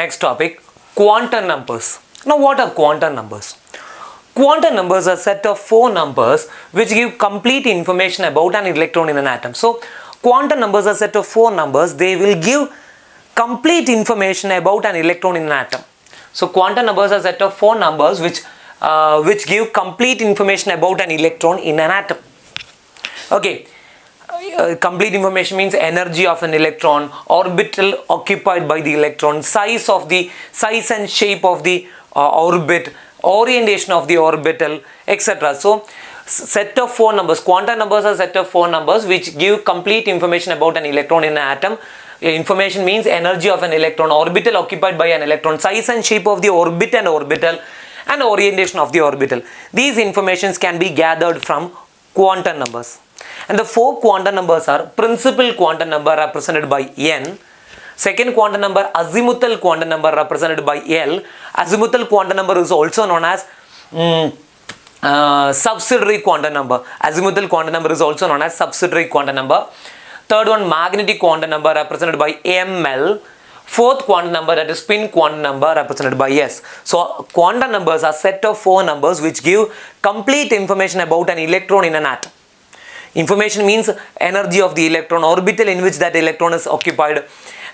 next topic, quantum numbers. Now what are quantum numbers? Quantum numbers are a set of 4 numbers which give complete information about an electron in an atom. So quantum numbers are a set of 4 numbers. They will give complete information about an electron in an atom. So quantum numbers are a set of 4 numbers which give complete information about an electron in an atom. Okay. Complete information means energy of an electron, orbital occupied by the electron, size and shape of the orbit, orientation of the orbital, etc. So set of 4 numbers. Quantum numbers are a set of 4 numbers which give complete information about an electron in an atom. Information means energy of an electron, orbital occupied by an electron, size and shape of the orbit and orbital, and orientation of the orbital. These informations can be gathered from quantum numbers. And the 4 quantum numbers are principal quantum number represented by n, second quantum number azimuthal quantum number represented by L. Azimuthal quantum number is also known as subsidiary quantum number. Azimuthal quantum number is also known as subsidiary quantum number. Third one, magnetic quantum number represented by ML. Fourth quantum number, that is spin quantum number, represented by S. So quantum numbers are set of 4 numbers which give complete information about an electron in an atom. Information means energy of the electron, orbital in which that electron is occupied,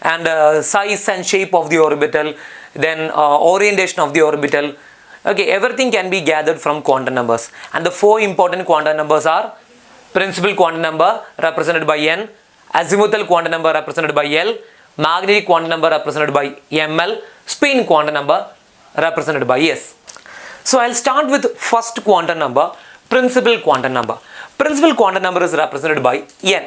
and size and shape of the orbital, then orientation of the orbital. Okay, everything can be gathered from quantum numbers. And the 4 important quantum numbers are principal quantum number represented by N, azimuthal quantum number represented by L, magnetic quantum number represented by ML, spin quantum number represented by S. So I'll start with first quantum number, principal quantum number. Principal quantum number is represented by N.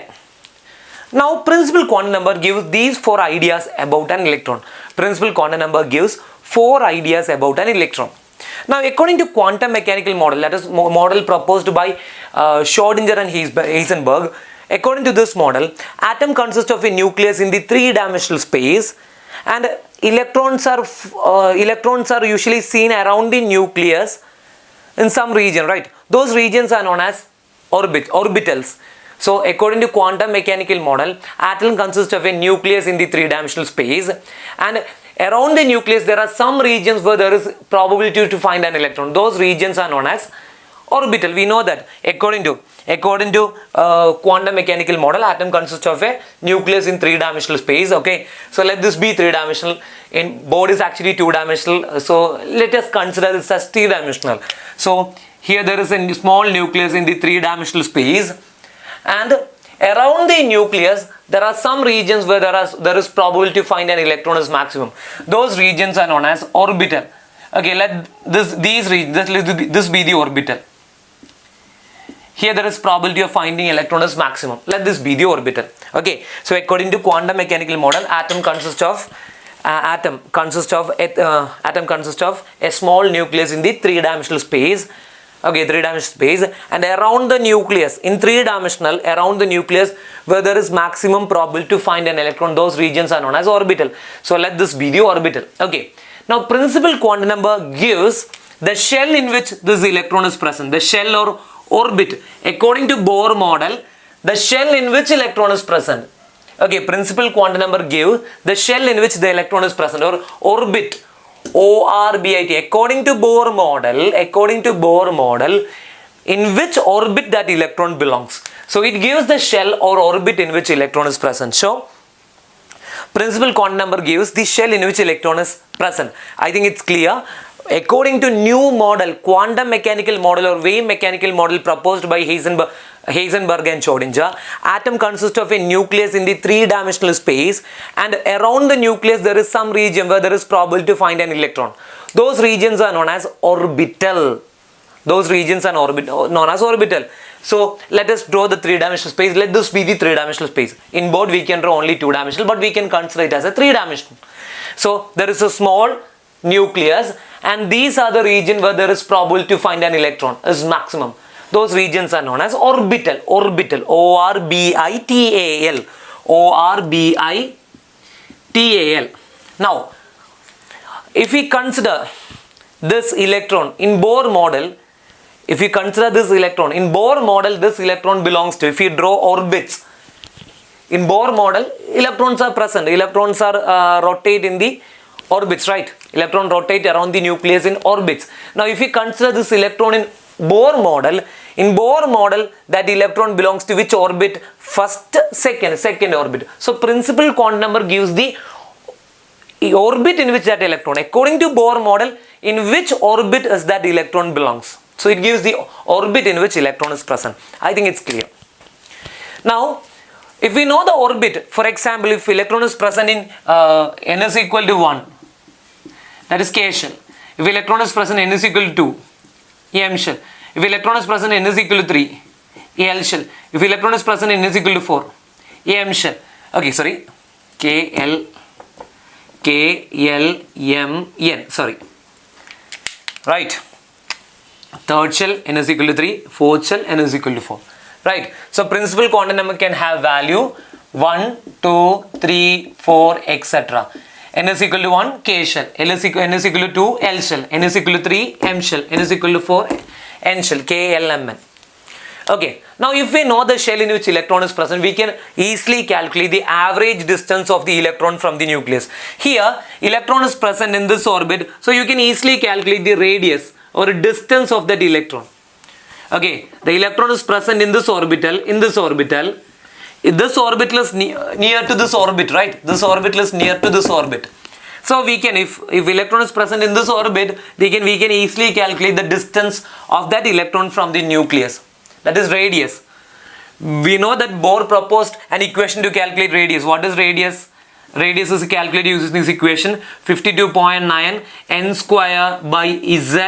Now principal quantum number gives these 4 ideas about an electron. Principal quantum number gives 4 ideas about an electron. Now according to quantum mechanical model, that is model proposed by Schrödinger and Heisenberg, according to this model, atom consists of a nucleus in the 3-dimensional space, and electrons are usually seen around the nucleus in some region, right? Those regions are known as orbitals. So according to quantum mechanical model, atom consists of a nucleus in the 3-dimensional space, and around the nucleus there are some regions where there is probability to find an electron. Those regions are known as orbital. We know that according to quantum mechanical model, atom consists of a nucleus in 3-dimensional space. Okay, so let this be 3-dimensional. In board is actually 2-dimensional, so let us consider this as 3-dimensional. So here there is a small nucleus in the 3-dimensional space, and around the nucleus there are some regions where there is probability to find an electron is maximum. Those regions are known as orbital. Okay, let this be the orbital. Here there is probability of finding electron is maximum. Let this be the orbital. Okay, so according to quantum mechanical model, atom consists of a small nucleus in the 3-dimensional space. Okay, 3-dimensional space, and around the nucleus in 3-dimensional, around the nucleus where there is maximum probability to find an electron, those regions are known as orbital. So let this be the orbital. Okay, now principal quantum number gives the shell in which this electron is present, the shell or orbit. According to Bohr model, the shell in which electron is present. Okay, principal quantum number gives the shell in which the electron is present, or orbit, orbit. According to Bohr model, in which orbit that electron belongs. So it gives the shell or orbit in which electron is present. So principal quantum number gives the shell in which electron is present. I think it's clear. According to new model, quantum mechanical model or wave mechanical model proposed by Heisenberg and Schrödinger, atom consists of a nucleus in the 3-dimensional space, and around the nucleus there is some region where there is probability to find an electron. Those regions are known as orbital. So let us draw the 3-dimensional space. Let this be the 3-dimensional space. In board we can draw only 2-dimensional, but we can consider it as a 3-dimensional. So there is a small nucleus, and these are the region where there is probability to find an electron is maximum. Those regions are known as orbital. Orbital. Now if we consider this electron in Bohr model, this electron belongs to, if we draw orbits in Bohr model, electrons are present, electrons are rotate in the Orbits, right? Electron rotate around the nucleus in orbits. Now if we consider this electron in Bohr model, that electron belongs to which orbit? First, second orbit. So principal quantum number gives the orbit in which that electron, according to Bohr model, in which orbit is that electron belongs. So it gives the orbit in which electron is present. I think it's clear. Now, if we know the orbit, for example, if electron is present in n is equal to 1, that is K shell. If electron is present n is equal to 2, M shell. If electron is present n is equal to 3, L shell. If electron is present n is equal to 4, M shell. Okay, sorry, K L M N. Sorry. Right. Third shell n is equal to 3, fourth shell n is equal to 4. Right. So principal quantum number can have value 1, 2, 3, 4, etc. N is equal to 1, K shell. N is equal to 2, L shell. N is equal to 3, M shell. N is equal to 4, N shell. K, L, M, N. Okay. Now if we know the shell in which electron is present, we can easily calculate the average distance of the electron from the nucleus. Here, electron is present in this orbit, so you can easily calculate the radius or distance of that electron. Okay, the electron is present in this orbital, this orbital is near to this orbit, right? This orbital is near to this orbit. So we can, if electron is present in this orbit, we can easily calculate the distance of that electron from the nucleus. That is radius. We know that Bohr proposed an equation to calculate radius. What is radius? Radius is calculated using this equation, 52.9 n square by z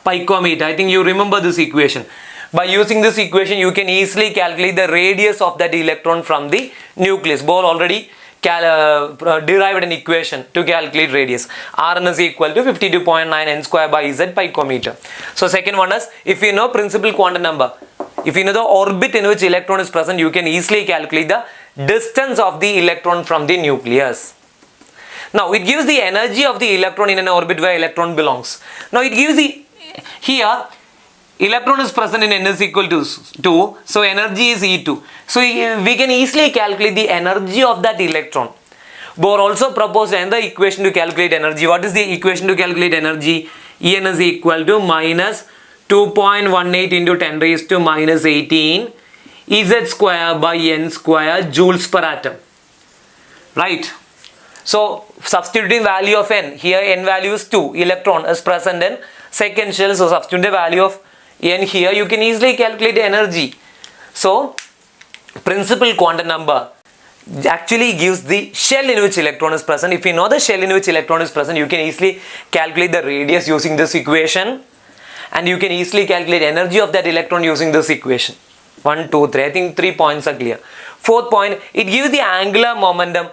picometer. I think you remember this equation. By using this equation, you can easily calculate the radius of that electron from the nucleus. Bohr already derived an equation to calculate radius. Rn is equal to 52.9 n square by z picometer. So second one is, if you know principal quantum number, if you know the orbit in which electron is present, you can easily calculate the distance of the electron from the nucleus. Now it gives the energy of the electron in an orbit where electron belongs. Now it gives the, here electron is present in n is equal to 2, so energy is E2. So we can easily calculate the energy of that electron. Bohr also proposed another equation to calculate energy. What is the equation to calculate energy? En is equal to minus 2.18 into 10 raised to minus 18 Ez square by n square joules per atom. Right. So substituting value of n, here n value is 2, electron is present in second shell, so substitute the value of n here, you can easily calculate the energy. So principal quantum number actually gives the shell in which electron is present. If you know the shell in which electron is present, you can easily calculate the radius using this equation, and you can easily calculate energy of that electron using this equation. 1, 2, 3. I think 3 points are clear. Fourth point, it gives the angular momentum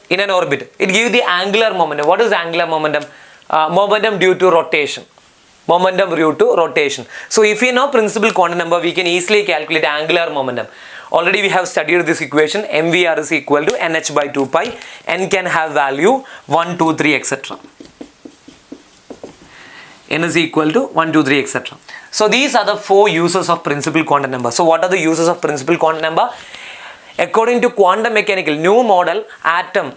in an orbit. It gives the angular momentum. What is angular momentum? Momentum due to rotation. Momentum due to rotation. So if you know principal quantum number, we can easily calculate angular momentum. Already we have studied this equation. mvr is equal to nh by 2 pi. N can have value 1, 2, 3, etc. N is equal to 1, 2, 3, etc. So these are the 4 uses of principal quantum number. So what are the uses of principal quantum number? According to quantum mechanical new model, atom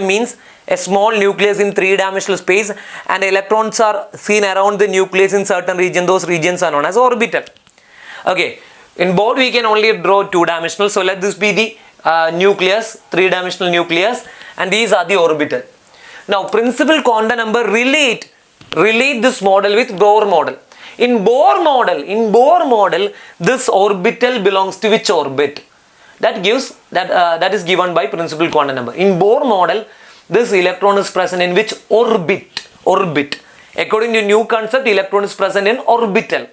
means a small nucleus in 3-dimensional space, and electrons are seen around the nucleus in certain region. Those regions are known as orbital. Okay, in Bohr we can only draw 2-dimensional, so let this be the nucleus, 3-dimensional nucleus, and these are the orbital. Now principal quantum number relate this model with Bohr model. In Bohr model, this orbital belongs to which orbit? That is given by principal quantum number. In Bohr model, this electron is present in which orbit? According to new concept, electron is present in orbital.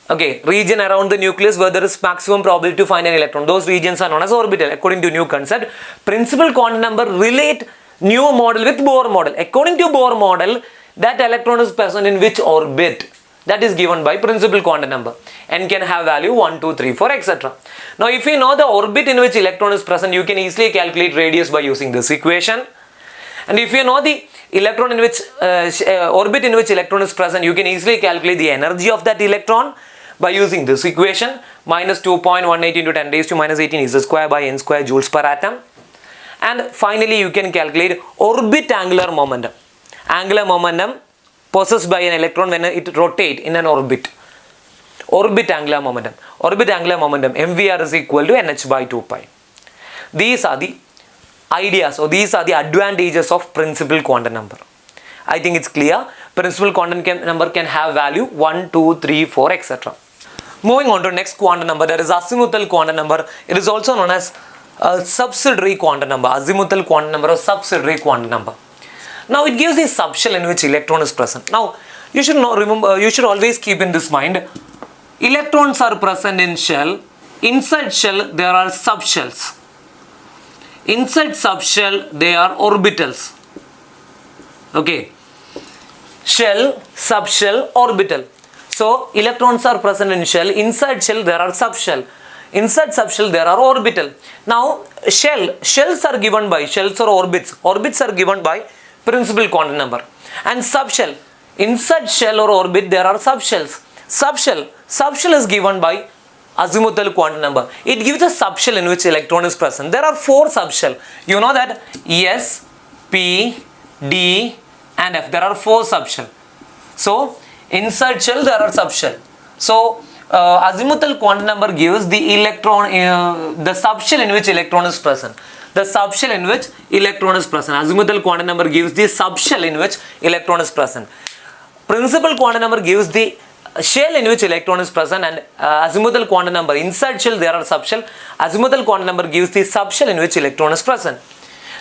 Okay, region around the nucleus where there is maximum probability to find an electron. Those regions are known as orbital. According to new concept, principal quantum number relate new model with Bohr model. According to Bohr model, that electron is present in which orbit? That is given by principal quantum number. N can have value 1, 2, 3, 4, etc. Now if you know the orbit in which electron is present, you can easily calculate radius by using this equation. And if you know the electron in which orbit in which electron is present, you can easily calculate the energy of that electron by using this equation, minus 2.18 into 10 raised to minus 18 is the square by n square joules per atom. And finally, you can calculate orbit angular momentum. Angular momentum possessed by an electron when it rotates in an orbit. Orbit angular momentum. Orbit angular momentum, mvr is equal to nh by 2 pi. These are the ideas, or these are the advantages of principal quantum number. I think it's clear. Principal quantum number can have value 1, 2, 3, 4, etc. Moving on to next quantum number, that is azimuthal quantum number. It is also known as a subsidiary quantum number. Azimuthal quantum number or subsidiary quantum number. Now it gives the subshell in which electron is present. Now you should remember, you should always keep in this mind, electrons are present in shell. Inside shell there are subshells. Inside subshell they are orbitals. Okay. Shell, subshell, orbital. So electrons are present in shell. Inside shell there are subshell. Inside subshell there are orbital. Now shells are given by, shells or orbits. Orbits are given by principal quantum number. And subshell, inside shell or orbit there are subshells. Subshell is given by azimuthal quantum number. It gives a subshell in which electron is present. There are 4 subshell. You know that S, P, D and F. There are 4 subshell. So inside shell there are subshell. So azimuthal quantum number gives the electron, the subshell in which electron is present. The subshell in which electron is present. Azimuthal quantum number gives the subshell in which electron is present. Principal quantum number gives the shell in which electron is present, and azimuthal quantum number, inside shell there are subshell. Azimuthal quantum number gives the subshell in which electron is present.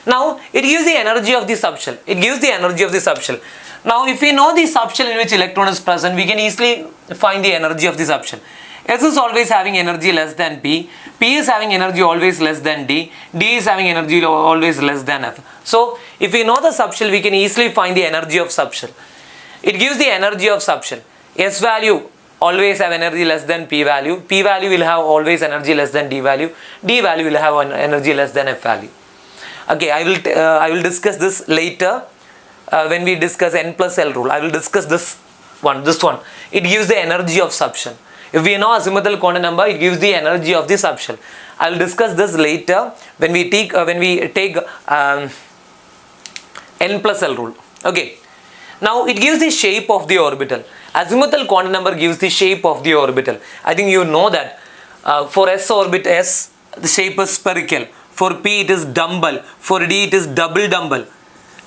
Now it gives the energy of the subshell. It gives the energy of the subshell. Now if we know the subshell in which electron is present, we can easily find the energy of the subshell. S is always having energy less than P. P is having energy always less than D. D is having energy always less than F. So if we know the subshell, we can easily find the energy of subshell. It gives the energy of subshell. S value always have energy less than P value. P value will have always energy less than D value. D value will have energy less than F value. Okay, I will discuss this later when we discuss N plus L rule. I will discuss this one. It gives the energy of subshell. If we know azimuthal quantum number, it gives the energy of the subshell. I will discuss this later when we take N plus L rule. Okay. Now it gives the shape of the orbital. Azimuthal quantum number gives the shape of the orbital. I think you know that for S orbit S, the shape is spherical. For P it is dumbbell. For D it is double dumbbell.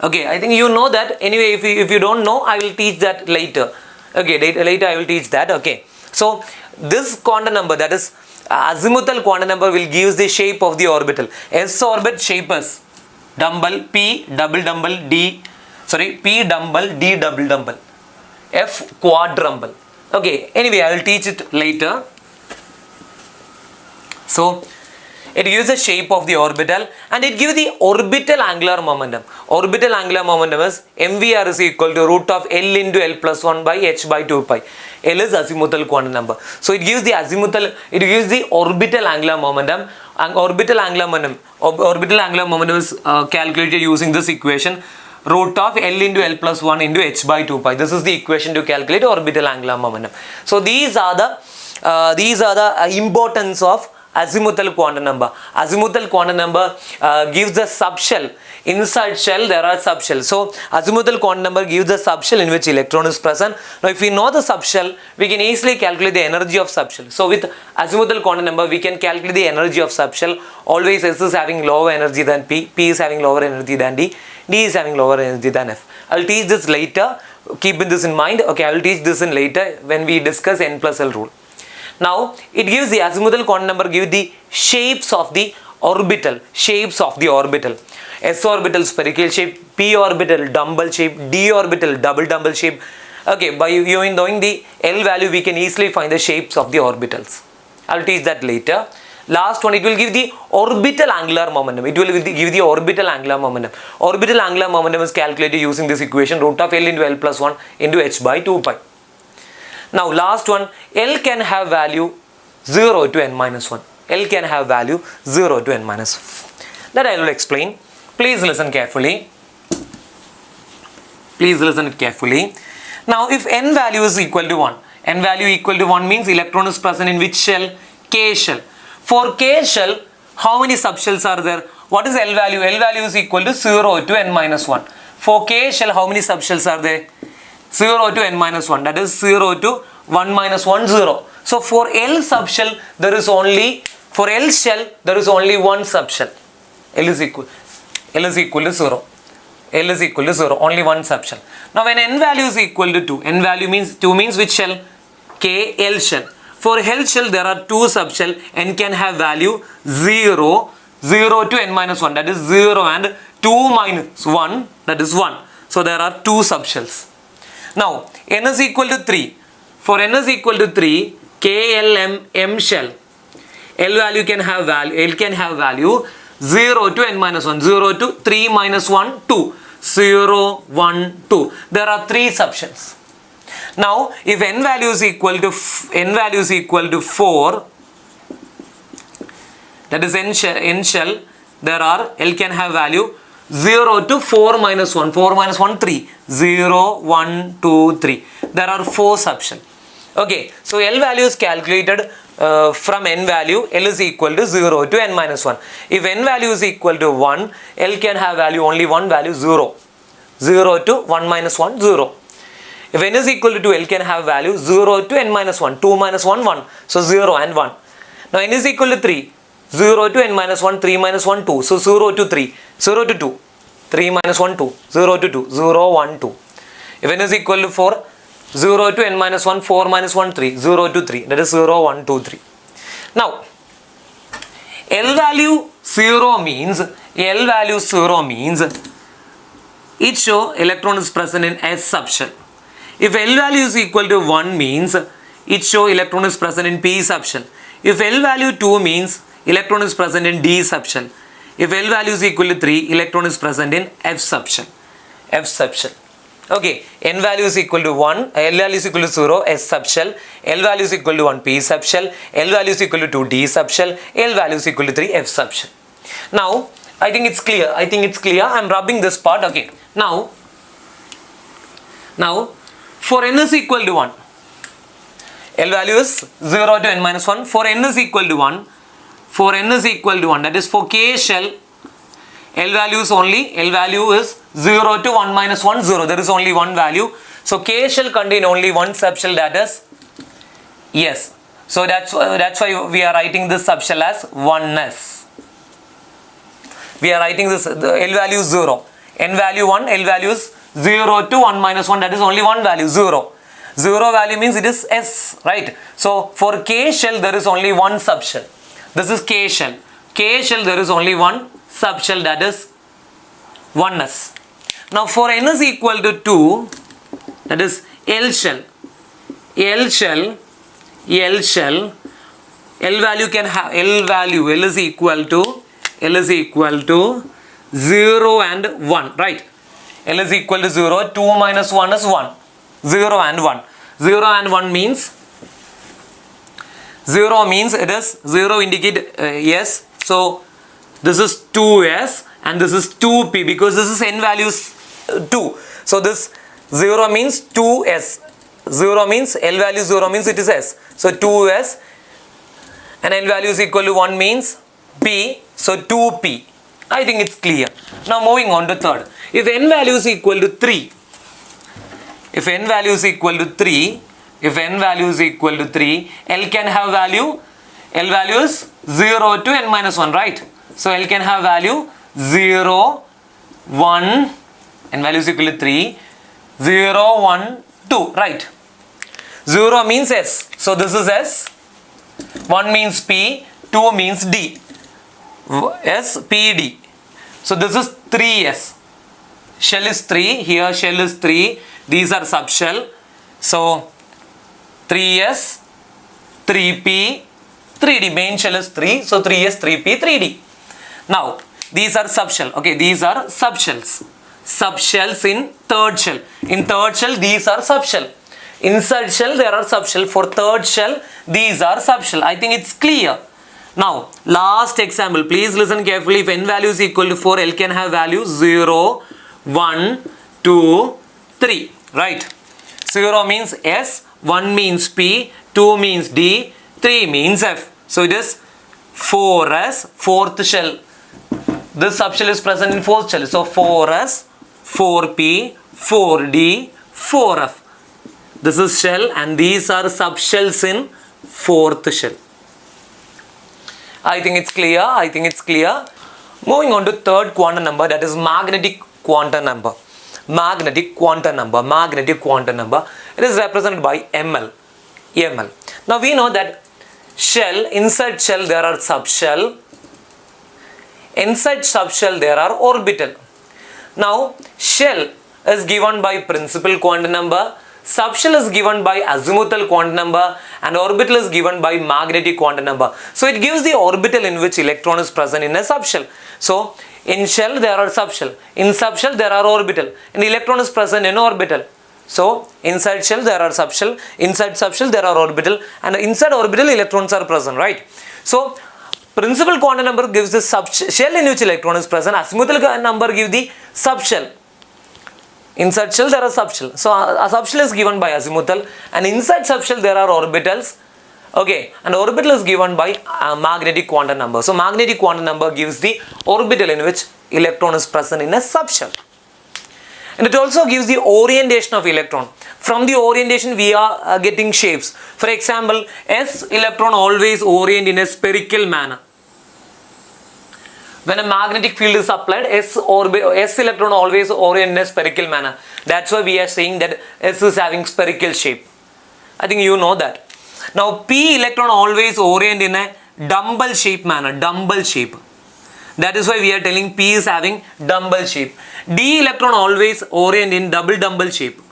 Okay, I think you know that. Anyway, if you don't know, I will teach that later. Okay, later I will teach that. Okay. So this quantum number, that is azimuthal quantum number, will give the shape of the orbital. S orbit shape is dumbbell, P double dumbbell, P dumbbell, D double dumbbell, F quadrumble. Okay, anyway, I will teach it later. So it gives the shape of the orbital and it gives the orbital angular momentum. Orbital angular momentum is mvr is equal to root of L into L plus 1 by h by 2 pi. L is azimuthal quantum number. So it gives the orbital angular momentum, and orbital angular momentum is calculated using this equation, root of L into L plus 1 into h by 2 pi. This is the equation to calculate orbital angular momentum. So these are the importance of azimuthal quantum number. Azimuthal quantum number gives the subshell. Inside shell there are subshells. So azimuthal quantum number gives the subshell in which electron is present. Now if we know the subshell, we can easily calculate the energy of subshell. So with azimuthal quantum number, we can calculate the energy of subshell. Always S is having lower energy than P, P is having lower energy than D, D is having lower energy than F. I will teach this later. Keep this in mind. Okay, I will teach this in later when we discuss N plus L rule. Now it gives the azimuthal quantum number gives the shapes of the orbital. S orbital spherical shape, P orbital dumbbell shape, D orbital double dumbbell shape. Okay, by knowing the L value, we can easily find the shapes of the orbitals. I will teach that later. Last one, it will give the orbital angular momentum. It will give the orbital angular momentum. Orbital angular momentum is calculated using this equation, root of L into L plus 1 into h by 2 pi. Now last one, L can have value 0 to n minus 1. L can have value 0 to n minus 1. That I will explain. Please listen carefully. Now if n value is equal to 1, n value equal to 1 means electron is present in which shell? K shell. For K shell, how many subshells are there? what is L value? L value is equal to 0 to n minus 1. For K shell, how many subshells are there? 0 to n minus 1. That is 0 to 1 minus 1, 0. So for L subshell, there is only, for L shell, there is only one subshell. L is equal to 0. L is equal to 0. Only one subshell. Now when n value is equal to 2, n value means 2 means which shell? K, L shell. For L shell, there are two subshell. N can have value 0, 0 to n minus 1. That is 0 and 2 minus 1. That is 1. So there are two subshells. Now n is equal to 3. For n is equal to 3, K, L, M shell. L value can have value. L can have value 0 to n minus 1. 0 to 3 minus 1, 2. 0, 1, 2. There are three subshells. Now, if n value is equal to 4, that is n shell, there are, L can have value 0 to 4 minus 1. 4 minus 1, 3. 0, 1, 2, 3. There are 4 subshells. Okay, so L value is calculated from n value. L is equal to 0 to n minus 1. If n value is equal to 1, L can have value only one value, 0. 0 to 1 minus 1, 0. If n is equal to 2, L can have value 0 to n minus 1. 2 minus 1, 1. So 0 and 1. Now n is equal to 3. 0 to n minus 1, 3 minus 1, 2. So 0 to 3. 0 to 2. 3 minus 1, 2. 0 to 2. 0, 1, 2. If n is equal to 4, 0 to n minus 1, 4 minus 1, 3. 0 to 3. That is 0, 1, 2, 3. Now, L value 0 means, each show electron is present in S subshell. If L value is equal to 1 means, each show electron is present in P subshell. If L value 2 means, electron is present in D subshell. If L value is equal to 3, electron is present in F subshell. Okay, n value is equal to 1, L value is equal to 0, S subshell, L value is equal to 1, P subshell, L value is equal to 2, D subshell, L value is equal to 3, F subshell. Now, I think it's clear. I'm rubbing this part. Okay, now, for n is equal to 1, L value is 0 to n minus 1. For n is equal to 1, that is for K shell, L value is 0 to 1 minus 1, 0. There is only one value. So K shall contain only one subshell, that is yes. So that's why we are writing this subshell as 1s. We are writing this, the L value is 0. N value 1, L value is 0 to 1 minus 1, that is only one value, 0. 0 value means it is S, right? So for K shell there is only one subshell. This is K shell. K shell there is only one subshell, that is 1s. Now for n is equal to 2, that is L shell. L value can have L is equal to 0 and 1, right? L is equal to 0, 2 minus 1 is 1. 0 and 1. 0 and 1 means, 0 means it is 0 indicate yes. So this is 2s and this is 2p because this is n value is 2. So this 0 means 2s. 0 means L value 0 means it is s. So 2s and L value is equal to 1 means p. So 2p. I think it's clear. Now moving on to third. If n value is equal to 3, L can have value, L value is 0 to n minus 1, right? So L can have value 0, 1, n value is equal to 3, 0, 1, 2, right? 0 means S. So this is S. 1 means P, 2 means D. S, P, D. So this is 3S. Shell is 3. Here shell is 3. These are subshell. So 3S, 3P, 3D. Main shell is 3. So 3S, 3P, 3D. Now these are subshell. Okay, these are subshells. Subshells in third shell. In third shell, these are subshell. Inside shell, there are subshell. For third shell, these are subshell. I think it's clear. Now, last example. Please listen carefully. If n value is equal to 4, L can have value 0, 1, 2, 3. Right? 0 means S, 1 means P, 2 means D, 3 means F. So it is 4S, fourth shell. This subshell is present in fourth shell. So 4s, 4p, 4d, 4f. This is shell and these are subshells in fourth shell. I think it's clear. Moving on to third quantum number, that is magnetic quantum number. Magnetic quantum number. It is represented by ml. Now we know that shell, inside shell there are subshell. Inside subshell there are orbital. Now shell is given by principal quantum number, subshell is given by azimuthal quantum number, and orbital is given by magnetic quantum number. So it gives the orbital in which electron is present in a subshell. So in shell there are subshell, in subshell there are orbital, and electron is present in orbital. So inside shell there are subshell, inside subshell there are orbital, and inside orbital electrons are present, right? So principal quantum number gives the shell in which electron is present, azimuthal number gives the subshell. Inside shell there are subshell. So a subshell is given by azimuthal, and inside subshell there are orbitals. Okay, and orbital is given by magnetic quantum number. So magnetic quantum number gives the orbital in which electron is present in a subshell. And it also gives the orientation of electron. From the orientation we are getting shapes. For example, s electron always orient in a spherical manner. When a magnetic field is applied, S electron always orient in a spherical manner. That's why we are saying that S is having spherical shape. I think you know that. Now P electron always orient in a dumbbell shape manner. That is why we are telling P is having dumbbell shape. D electron always orient in double dumbbell shape.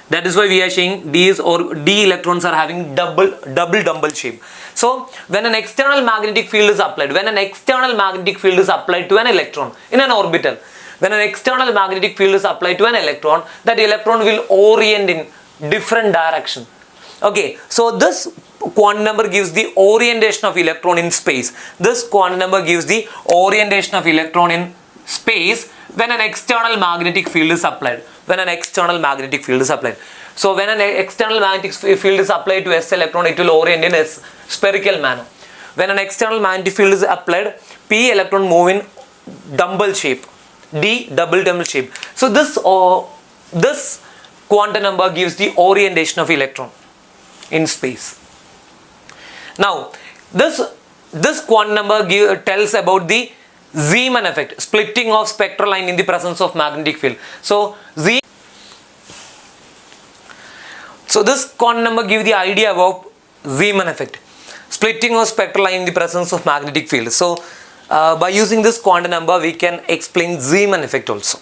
That is why we are saying D electrons are having double dumbbell shape. So when an external magnetic field is applied, to an electron in an orbital, when an external magnetic field is applied to an electron, that electron will orient in different direction. Okay, so this quantum number gives the orientation of electron in space. This quantum number gives the orientation of electron in space when an external magnetic field is applied. So when an external magnetic field is applied to S electron, it will orient in a spherical manner. When an external magnetic field is applied, P electron move in dumbbell shape, D double dumbbell shape. So this quantum number gives the orientation of electron in space. Now this quantum number tells about the Zeeman effect, splitting of spectral line in the presence of magnetic field. So this quantum number gives the idea about Zeeman effect, splitting of spectral line in the presence of magnetic field. So by using this quantum number we can explain Zeeman effect also.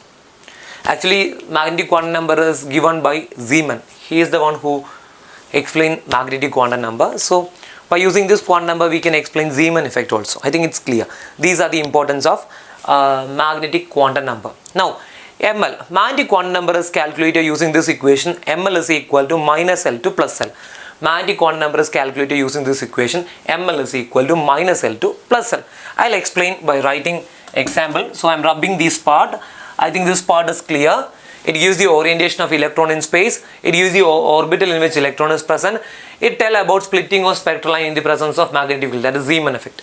Actually magnetic quantum number is given by Zeeman. He is the one who explained magnetic quantum number. So by using this quantum number we can explain Zeeman effect also. I think it's clear. These are the importance of magnetic quantum number. Now ML, magnetic quantum number is calculated using this equation. ML is equal to minus L to plus L. Magnetic quantum number is calculated using this equation. ML is equal to minus L to plus L. I'll explain by writing example. So I'm rubbing this part. I think this part is clear. It gives the orientation of electron in space. It gives the orbital in which electron is present. It tells about splitting of spectral line in the presence of magnetic field. That is Zeeman effect.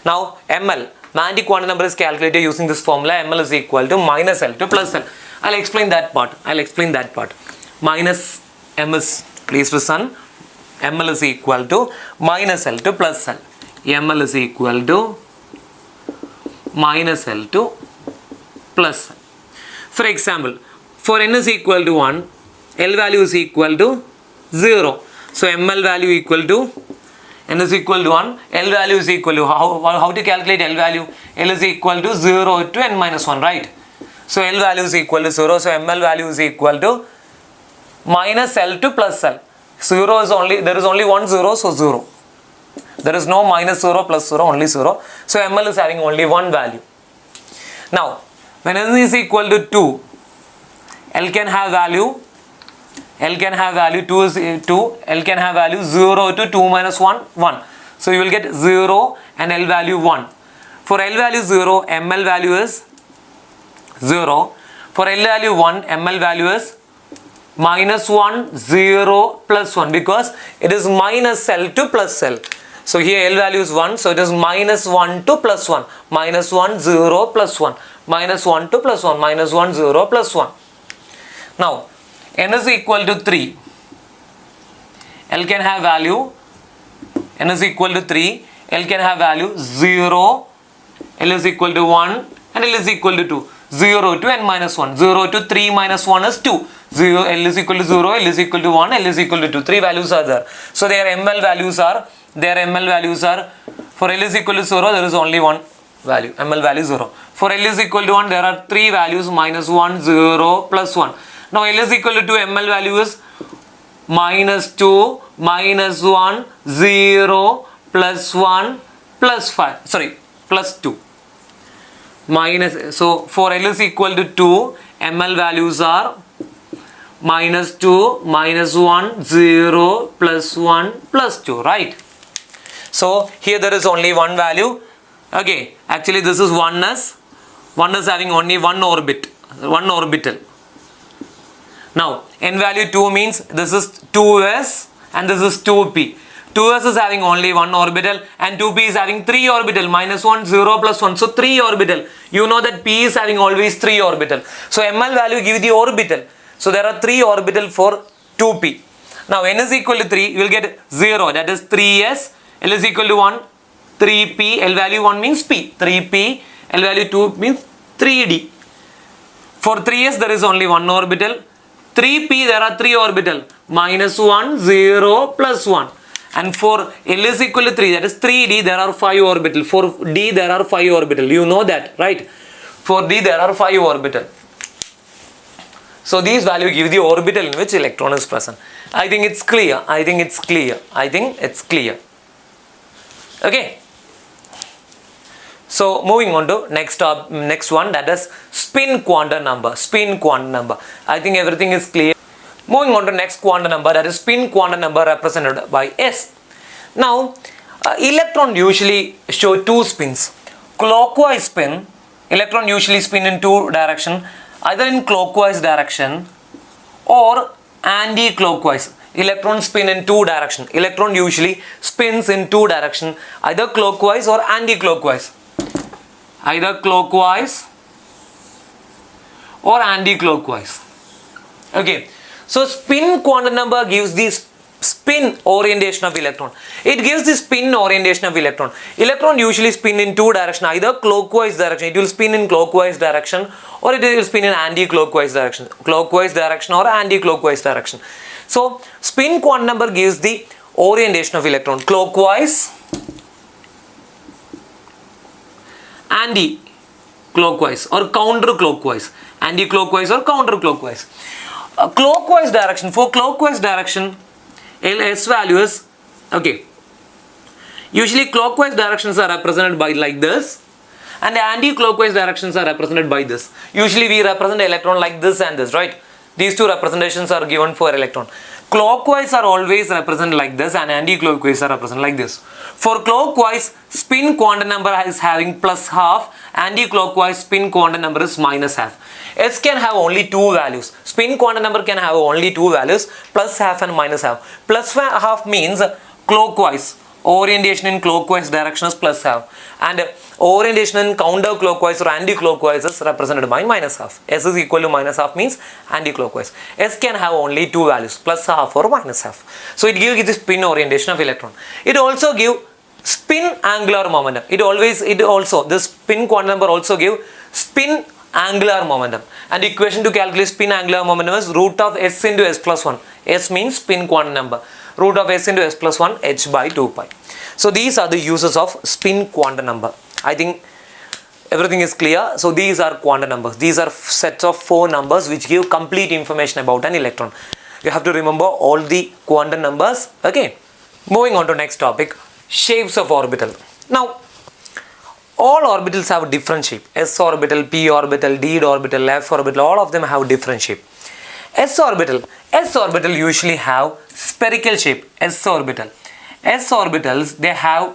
Now ML, magnetic quantum number is calculated using this formula. ML is equal to minus L to plus L. I'll explain that part. Minus M is, please listen. ML is equal to minus L to plus L. ML is equal to minus L to plus L. For example, for N is equal to 1, L value is equal to 0. So ML value equal to N is equal to 1, L value is equal to, how to calculate L value? L is equal to 0 to N minus 1, right? So L value is equal to 0, so ML value is equal to minus L to plus L. 0 is only, there is only one 0, so 0. There is no minus 0 plus 0, only 0. So ML is having only one value. Now, when N is equal to 2, L can have value 2 is 2, L can have value 0 to 2 minus 1, 1. So you will get 0 and L value 1. For L value 0, ML value is 0. For L value 1, ML value is minus 1, 0, plus 1, because it is minus L to plus L. So here L value is 1, so it is minus 1 to plus 1. Minus 1, 0, plus 1. Minus 1 to plus 1. Minus 1, 0, plus 1. Now, n is equal to 3. L can have value. N is equal to 3. L can have value 0. L is equal to 1. And L is equal to 2. 0 to n minus 1. 0 to 3 minus 1 is 2. 0, L is equal to 0. L is equal to 1. L is equal to 2. 3 values are there. So their ML values are, for L is equal to 0, there is only one value. ML value 0. For L is equal to 1, there are 3 values, minus 1, 0, plus 1. Now L is equal to 2, ML value is minus 2, minus 1, 0, plus 1, plus 5. Sorry, plus 2. So for L is equal to 2, ML values are minus 2, minus 1, 0, plus 1, plus 2, right? So here there is only one value. Okay, actually this is oneness. Oneness having only one orbital. Now n value 2 means this is 2s and this is 2p. 2s is having only one orbital and 2p is having 3 orbital. Minus 1, 0, plus 1. So 3 orbital. You know that p is having always 3 orbital. So ML value give the orbital. So there are 3 orbital for 2p. Now n is equal to 3. You will get 0. That is 3s. L is equal to 1. 3p. L value 1 means p. 3p. L value 2 means 3d. For 3s there is only one orbital. 3p there are 3 orbital. Minus 1, 0, plus 1. And for L is equal to 3, that is 3d, there are 5 orbital. For d there are 5 orbital. You know that, right? For d there are 5 orbital. So these values give the orbital in which electron is present. I think it's clear. Okay. So moving on to next one, that is spin quantum number. I think everything is clear. Moving on to next quantum number, that is spin quantum number represented by S. Now, electron usually show 2 spins. Clockwise spin, electron usually spin in 2 direction, either in clockwise direction or anti-clockwise. Electron spin in 2 direction. Electron usually spins in 2 direction, either clockwise or anti-clockwise. Either clockwise or anti-clockwise. Okay. So spin quantum number gives the spin orientation of electron. It gives the spin orientation of electron. Electron usually spin in 2 direction, either clockwise direction. It will spin in clockwise direction or it will spin in anti-clockwise direction. Clockwise direction or anti-clockwise direction. So spin quantum number gives the orientation of electron. Clockwise, anti-clockwise or counterclockwise. Anti-clockwise or counterclockwise. Clockwise direction. For clockwise direction, S value is, okay, usually clockwise directions are represented by like this and anti-clockwise directions are represented by this. Usually we represent electron like this and this, right? These two representations are given for electron. Clockwise are always represented like this and anti-clockwise are represented like this. For clockwise, spin quantum number is having plus half, anti-clockwise spin quantum number is minus half. S can have only 2 values. Spin quantum number can have only 2 values, plus half and minus half. Plus half means clockwise. Orientation in clockwise direction is plus half. And orientation in counterclockwise or anti-clockwise is represented by minus half. S is equal to minus half means anti-clockwise. S can have only 2 values, plus half or minus half. So it gives the spin orientation of electron. It also gives spin angular momentum. This spin quantum number also give spin angular momentum, and the equation to calculate spin angular momentum is root of S into S plus 1. S means spin quantum number. Root of S into S plus 1 h by 2 pi. So these are the uses of spin quantum number. I think everything is clear. So these are quantum numbers. These are sets of 4 numbers which give complete information about an electron. You have to remember all the quantum numbers. Okay. Moving on to next topic, shapes of orbital. Now, all orbitals have different shape. S orbital, P orbital, D orbital, F orbital, all of them have different shape. S orbital usually have spherical shape. S orbitals, they have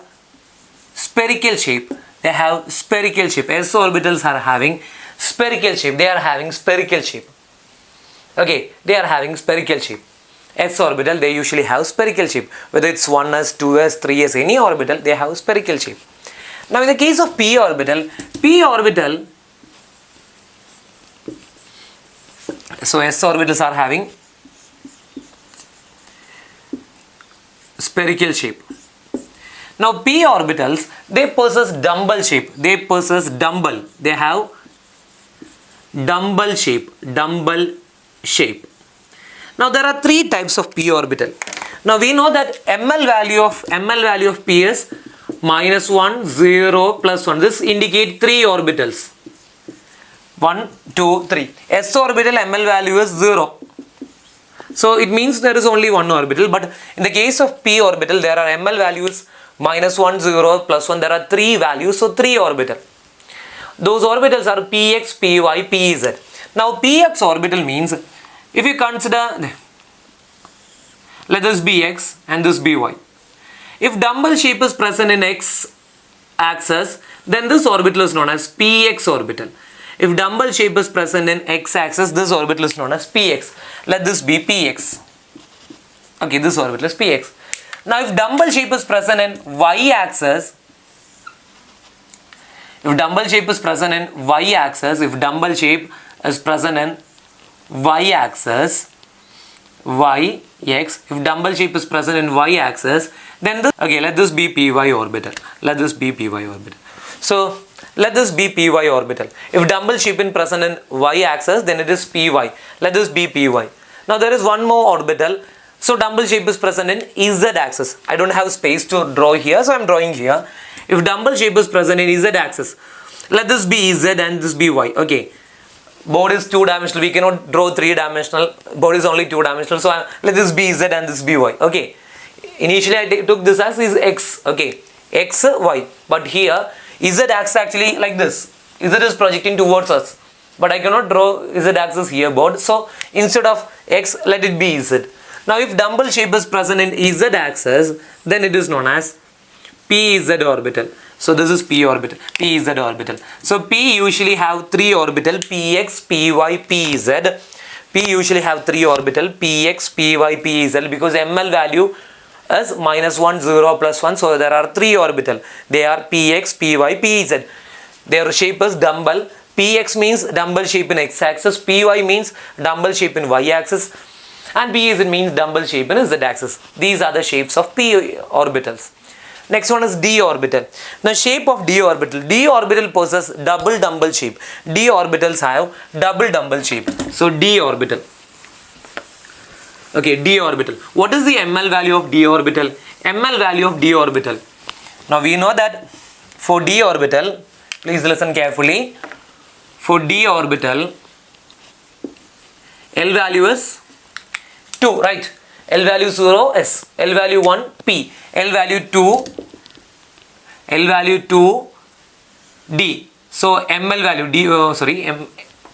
spherical shape. S orbitals are having spherical shape. Okay, they are having spherical shape. S orbital, they usually have spherical shape. Whether it's 1s, 2s, 3s, any orbital, they have spherical shape. Now in the case of p orbital, so s orbitals are having spherical shape. Now p orbitals, they possess dumbbell shape. They have dumbbell shape. Now there are three types of p orbital. Now we know that ml value of p is -1, 0, +1. This indicates three orbitals. 1, 2, 3. S orbital ml value is 0. So it means there is only one orbital. But in the case of p orbital, there are ml values -1, 0, +1. There are three values, so three orbital. Those orbitals are px, py, pz. Now px orbital means, if you consider, let this be x and this be y. If dumbbell shape is present in x axis, then this orbital is known as px orbital. If dumbbell shape is present in x axis, this orbital is known as px. Let this be px. Okay, this orbital is px. Now if dumbbell shape is present in y axis, if dumbbell shape is present in y axis, then this, okay, let this be py orbital. So let this be py orbital. If dumbbell shape is present in y axis, then it is py. Let this be py. Now there is one more orbital. So dumbbell shape is present in z axis. I don't have space to draw here, so I am drawing here. If dumbbell shape is present in z axis, let this be z and this be y. Okay. Board is 2-dimensional. We cannot draw 3-dimensional. Board is only 2-dimensional. So let this be z and this be y. Okay. Initially I took this as is x. Okay. X, y. But here z axis actually like this. Z is projecting towards us. But I cannot draw z axis here, board. So instead of x, let it be z. Now if dumbbell shape is present in z axis, then it is known as pz orbital. So this is p orbital, pz orbital. So p usually have three orbital, px, py, pz. P usually have three orbital, px, py, pz, because ml value is -1, 0, +1. So there are three orbital. They are px, py, pz. Their shape is dumbbell. Px means dumbbell shape in x axis. Py means dumbbell shape in y axis. And pz means dumbbell shape in z axis. These are the shapes of p orbitals. Next one is d orbital. The shape of d orbital. D orbital possesses double dumbbell shape. D orbitals have double dumbbell shape. So d orbital. Okay, d orbital. What is the ml value of d orbital? Ml value of d orbital. Now we know that for d orbital, please listen carefully. For d orbital, L value is 2, right? L value 0, S. L value 1, P. L value 2, D. So ml value,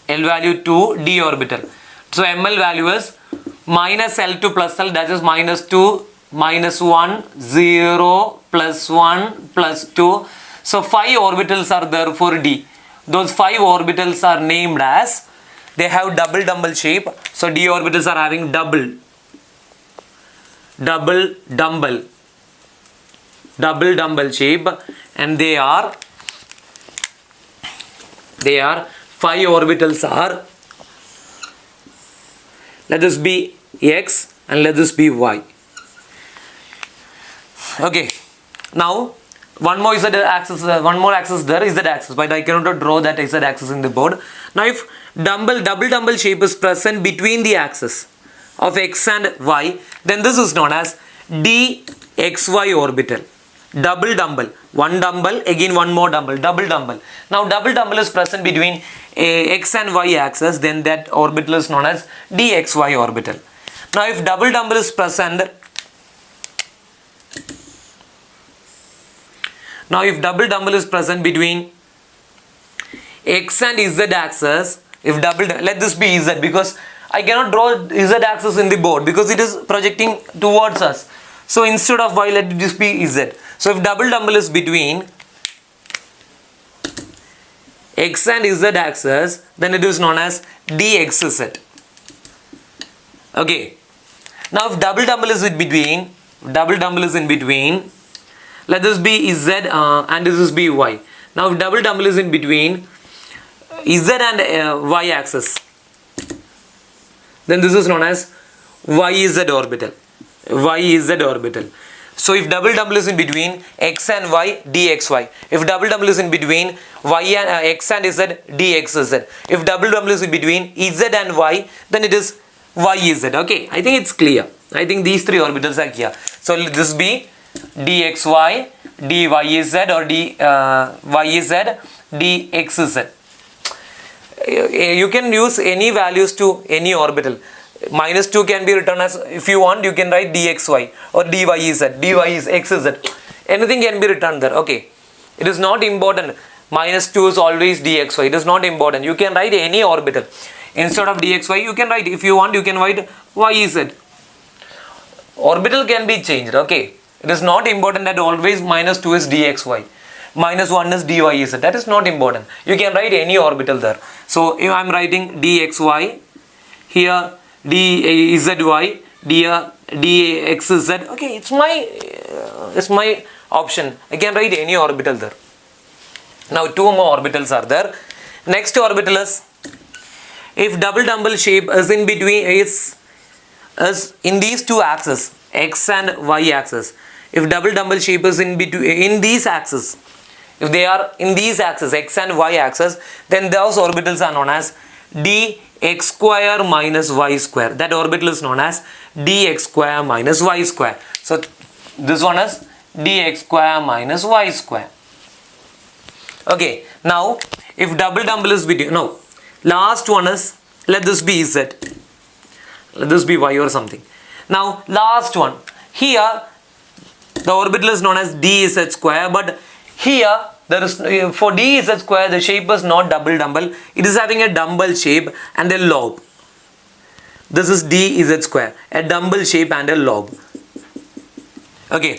L value 2, D orbital. So ml value is minus L to plus L, that is -2, -1, 0, +1, +2. So 5 orbitals are there for D. Those 5 orbitals are named as, they have double dumbbell shape. So d orbitals are having double dumbbell shape, and they are 5 orbitals are, let this be x and let this be y. Okay, now one more axis there is z axis, but I cannot draw that z axis in the board. Now if double dumbbell shape is present between the axis of x and y, then this is known as dxy orbital. Double dumbbell, one dumbbell, again one more dumbbell, double dumbbell. Now double dumbbell is present between x and y axis, then that orbital is known as dxy orbital. Now if double dumbbell is present, between x and z axis, if let this be z, because I cannot draw z axis in the board because it is projecting towards us. So instead of y, let this be z. So if double dumbbell is between x and z axis, then it is known as dxz. Okay. Now if double is in between, let this be Z and this is be Y. Now if double is in between Z and Y axis, then this is known as YZ orbital. YZ orbital. So if double is in between X and Y, dxy. If double is in between Y and X and Z, dxz. If double is in between Z and Y, then it is YZ. Okay, I think it's clear. I think these three orbitals are here. So let this be dxy, dyz or dyz, dxz. You can use any values to any orbital. -2 can be written as, if you want, you can write dxy or dyz, dyxz. Anything can be written there. Okay, it is not important. -2 is always dxy. It is not important. You can write any orbital. Instead of dxy, you can write, if you want, you can write yz. Orbital can be changed. Okay, it is not important that always -2 is dxy, -1 is dyz. That is not important. You can write any orbital there. So if I am writing dxy here, dzy, dxz. Okay, it's my option. I can write any orbital there. Now two more orbitals are there. Next orbital is, if double shape is in between, is in these two axes, x and y axis. If double shape is in between in these axes, if they are in these axes, x and y axis, then those orbitals are known as dx square minus y square. That orbital is known as dx square minus y square. So this one is dx square minus y square. Okay, now if double is between, no, last one is, let this be z, let this be y or something. Now last one, here the orbital is known as dz square, but here there is, for dz square, the shape is not double. It is having a dumbbell shape and a lobe. This is dz square, a dumbbell shape and a lobe. Okay,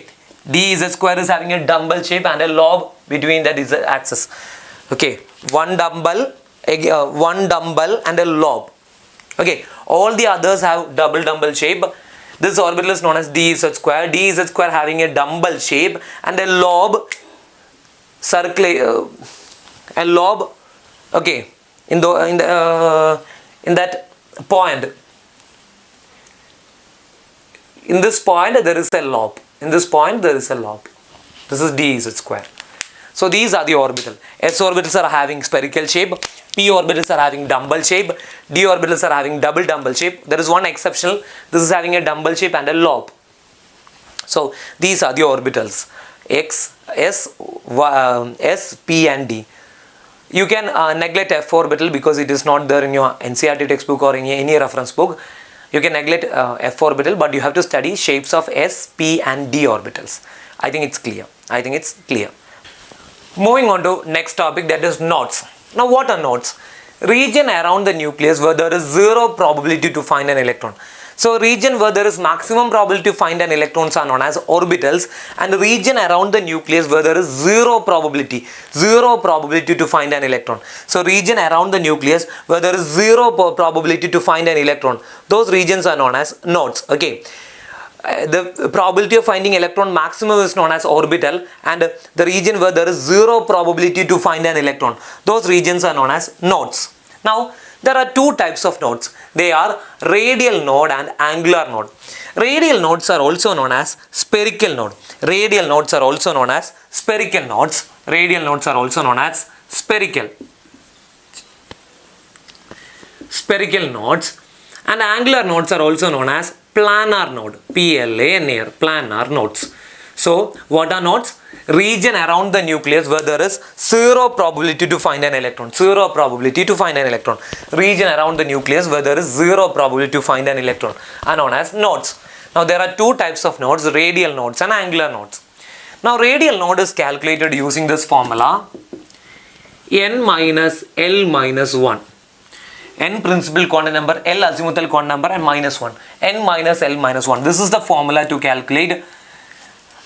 dz square is having a dumbbell shape and a lobe between that is axis. Okay, one dumbbell and a lobe. Okay, all the others have double shape. This orbital is known as dz square. Dz square having a dumbbell shape and a lobe, circle, a lobe. Okay, in that point, in this point there is a lobe. In this point there is a lobe. This is dz square. So these are the orbital. S orbitals are having spherical shape. P orbitals are having dumbbell shape. D orbitals are having double shape. There is one exceptional. This is having a dumbbell shape and a lobe. So these are the orbitals. X, S, S, P and D. You can neglect F orbital because it is not there in your NCERT textbook or in any reference book. You can neglect F orbital, but you have to study shapes of S, P and D orbitals. I think it's clear. Moving on to next topic, that is knots. Now what are knots? Region around the nucleus where there is zero probability to find an electron. So region where there is maximum probability to find an electrons are known as orbitals, and region around the nucleus where there is zero probability to find an electron. So region around the nucleus where there is zero probability to find an electron, those regions are known as knots. Okay. The probability of finding electron maximum is known as orbital, and the region where there is zero probability to find an electron, those regions are known as knots. Now there are two types of knots. They are radial node and angular node. Radial nodes are also known as spherical node. Radial nodes are also known as spherical nodes. Radial nodes are also known as spherical nodes, and angular nodes are also known as planar node. P-L-A-N-A-R, planar nodes. So what are nodes? Region around the nucleus where there is zero probability to find an electron. Zero probability to find an electron. Region around the nucleus where there is zero probability to find an electron are known as nodes. Now there are two types of nodes, radial nodes and angular nodes. Now radial node is calculated using this formula, n minus L minus 1. N principal quantum number, L azimuthal quantum number, and minus 1. N minus L minus 1. This is the formula to calculate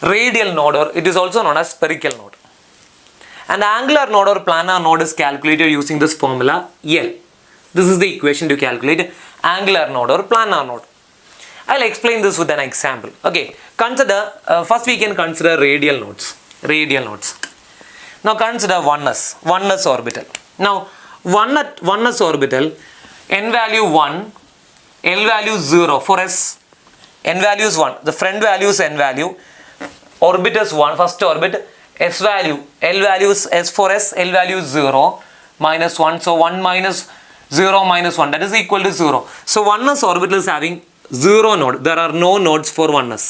radial node, or it is also known as spherical node. And angular node or planar node is calculated using this formula L. This is the equation to calculate angular node or planar node. I'll explain this with an example. Okay, consider, first we can consider radial nodes. Radial nodes. Now consider oneness orbital. Now oneness orbital, n value 1, L value 0 for S. N value is 1. The front value is n value. Orbit is 1. First orbit. S value. L value is S for S. L value is 0. Minus 1. So 1 minus 0 minus 1. That is equal to 0. So oneness orbital is having 0 node. There are no nodes for oneness.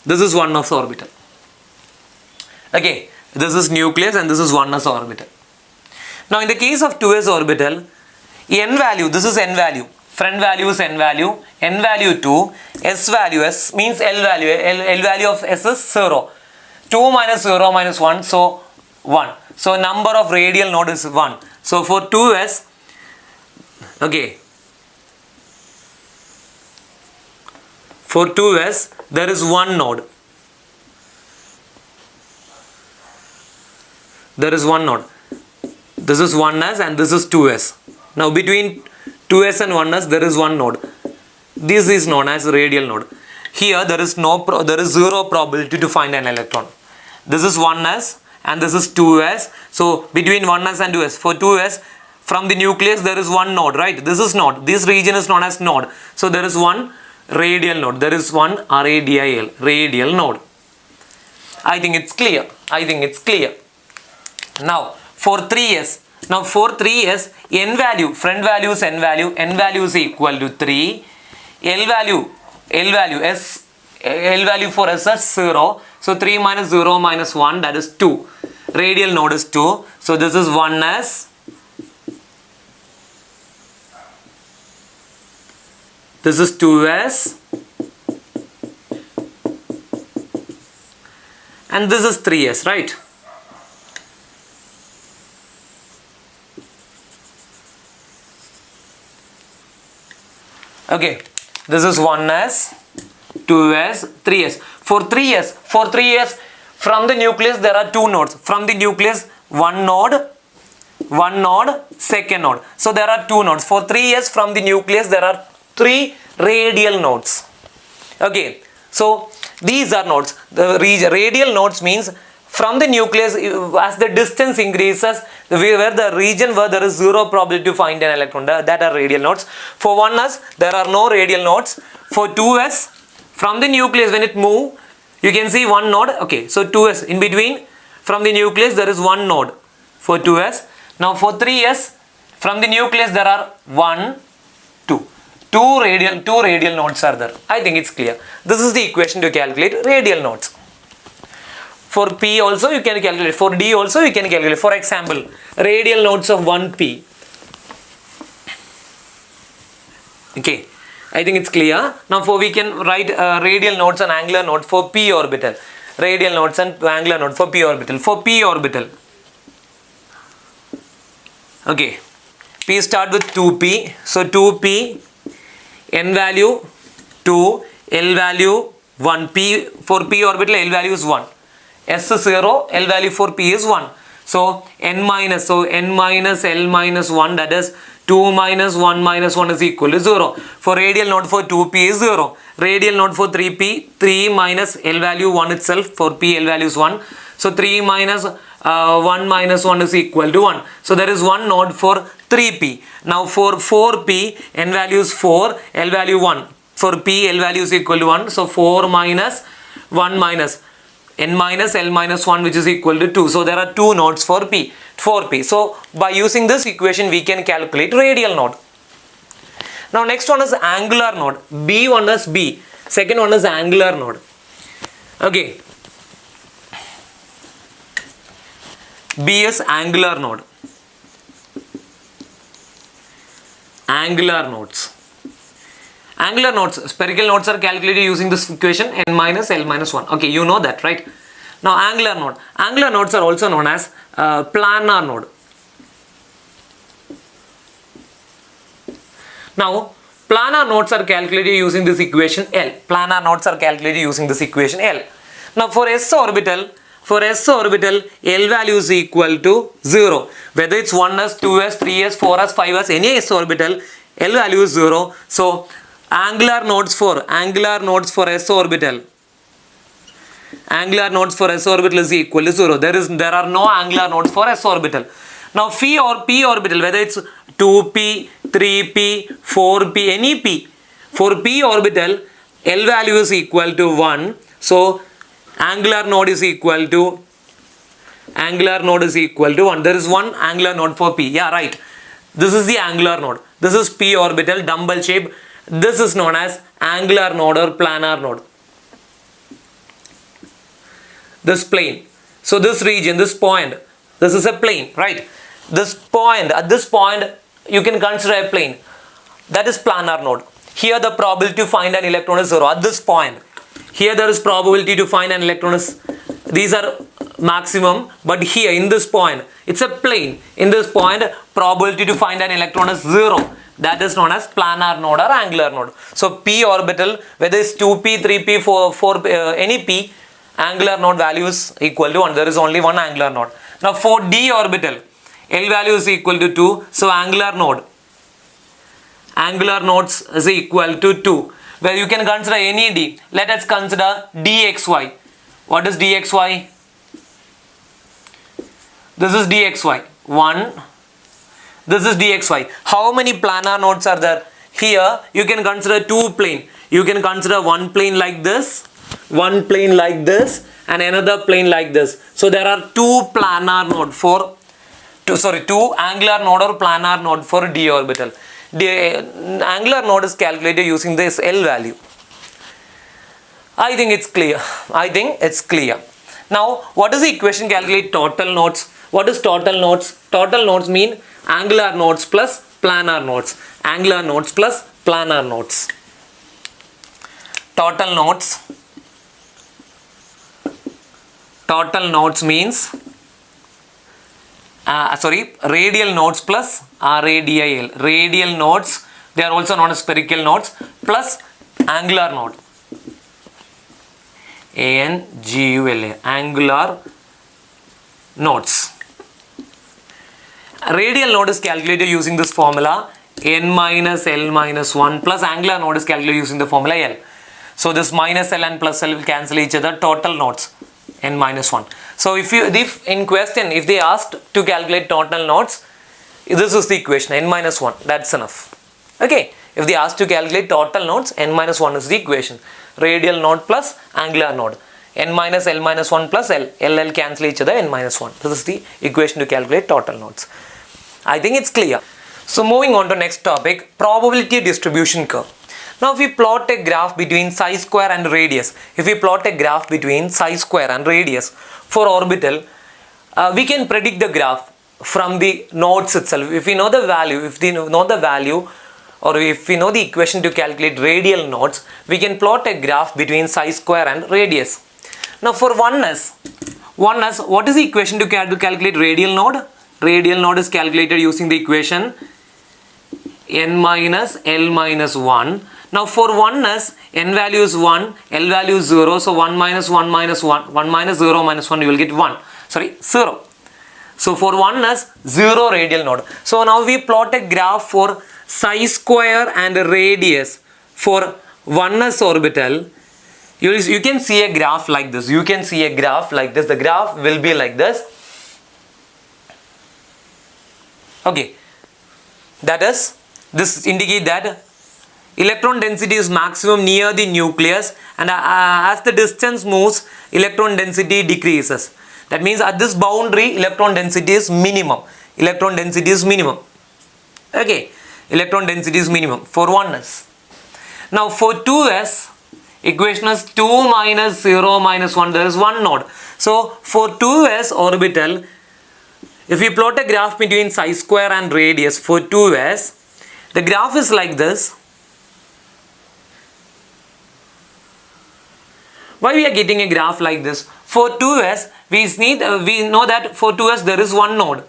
This is oneness orbital. Okay. This is nucleus and this is oneness orbital. Now in the case of 2s orbital, n value, this is n value. Front value is n value. N value 2. S value, S means L value. L value of S is 0. 2 minus 0 minus 1, so 1. So number of radial node is 1. So for 2s, okay, for 2s there is one node. There is one node. This is 1s and this is 2s. Now between 2s and 1s there is one node. This is known as radial node. Here there is zero probability to find an electron. This is 1s and this is 2s. So between 1s and 2s, for 2s from the nucleus there is one node, right? This is node. This region is known as node. So there is one radial node. There is one radial node. I think it's clear. Now for 3s, n value, front value is n value is equal to 3. L value for S is 0. So 3 minus 0 minus 1, that is 2. Radial node is 2. So this is 1s. This is 2s. And this is 3s, right? Okay, this is 1s, 2s, 3s. For 3s, from the nucleus there are two nodes. From the nucleus, one node, second node. So there are two nodes. For 3s, from the nucleus there are 3 radial nodes. Okay, so these are nodes. The radial nodes means from the nucleus, as the distance increases, where the region where there is zero probability to find an electron, that are radial nodes. For 1s, there are no radial nodes. For 2s, from the nucleus, when it moves, you can see one node. Okay, so 2s, in between, from the nucleus, there is one node for 2s. Now for 3s, from the nucleus, there are 1, 2. Two radial nodes are there. I think it's clear. This is the equation to calculate radial nodes. For P also you can calculate. For D also you can calculate. For example, radial nodes of 1p. Okay, I think it's clear. Now we can write radial nodes and angular node for p orbital. Radial nodes and angular node for p orbital. For p orbital, okay, p start with 2p. So 2p, n value 2, L value 1. P for p orbital, L value is 1. S is 0, L value for P is 1. So n minus L minus 1, that is 2 minus 1 minus 1 is equal to 0. For radial node for 2p is 0. Radial node for 3p, 3 minus L value 1 itself. For P, L value is 1. So 3 minus 1 minus 1 is equal to 1. So there is one node for 3p. Now for 4p, n value is 4, L value 1. For P, L value is equal to 1. So 4 minus 1 minus n minus L minus 1, which is equal to 2. So there are two nodes for P. So by using this equation we can calculate radial node. Now next one is angular node. B1 is B. Second one is angular node. Okay. B is angular node. Angular nodes. Angular nodes, spherical nodes are calculated using this equation n minus L minus 1. Okay, you know that, right? Now angular node. Angular nodes are also known as planar node. Now planar nodes are calculated using this equation L. Planar nodes are calculated using this equation L. Now for S orbital, L value is equal to 0. Whether it's 1s, 2s, 3s, 4s, 5s, any S orbital, L value is 0. So angular nodes for s orbital. Angular nodes for s orbital is equal to 0. There are no angular nodes for s orbital. Now phi or p orbital, whether it's 2p, 3p, 4p, any p, for p orbital L value is equal to 1. So angular node is equal to 1. There is one angular node for p. Yeah, right. This is the angular node. This is p orbital, dumbbell shape. This is known as angular node or planar node. This plane. So this region, this point, this is a plane, right? This point, at this point, you can consider a plane. That is planar node. Here the probability to find an electron is 0 at this point. Here there is probability to find an electron is, these are maximum, but here in this point, it's a plane. In this point, probability to find an electron is 0. That is known as planar node or angular node. So p orbital, whether it's 2p, 3p, 4p, any p, angular node value is equal to 1. There is only one angular node. Now for d orbital, L value is equal to 2. So angular nodes is equal to 2. Where you can consider any d. Let us consider dxy. What is dxy? This is dxy. 1. This is dxy. How many planar nodes are there? Here you can consider two plane. You can consider one plane like this, one plane like this, and another plane like this. So there are two planar node for two angular node or planar node for d orbital. The angular node is calculated using this L value. I think it's clear. Now, what is the equation calculate total nodes? What is total nodes? Total nodes mean angular nodes plus planar nodes. Angular nodes plus planar nodes. Total nodes means radial nodes plus radial. Radial nodes, they are also known as spherical nodes, plus angular node. ANGULA, angular nodes. Radial node is calculated using this formula n minus L minus 1 plus angular node is calculated using the formula L. So this minus L and plus L will cancel each other. Total nodes n minus 1. So if in question, if they asked to calculate total nodes, this is the equation n minus 1. That's enough. Okay. If they asked to calculate total nodes, n minus 1 is the equation. Radial node plus angular node. N minus L minus 1 plus L. L cancel each other, n minus 1. This is the equation to calculate total nodes. I think it's clear. So moving on to next topic, probability distribution curve. Now if we plot a graph between psi square and radius, for orbital, we can predict the graph from the nodes itself. If we know the value, or if we know the equation to calculate radial nodes, we can plot a graph between psi square and radius. Now for oneness, what is the equation to calculate radial node? Radial node is calculated using the equation n minus L minus 1. Now for oneness, n value is 1, L value is 0. So 1 minus 1 minus 1, 1 minus 0 minus 1, you will get 0. So for oneness, 0 radial node. So now we plot a graph for psi square and radius for oneness orbital. You can see a graph like this. The graph will be like this. Okay. That is, this indicate that electron density is maximum near the nucleus, and as the distance moves, electron density decreases. That means at this boundary, electron density is minimum. Okay. Electron density is minimum for oneness. Now for 2s, equation is 2 minus 0 minus 1. There is one node. So for 2s orbital, if we plot a graph between psi square and radius for 2s, the graph is like this. Why we are getting a graph like this? For 2s, we know that for 2s there is one node.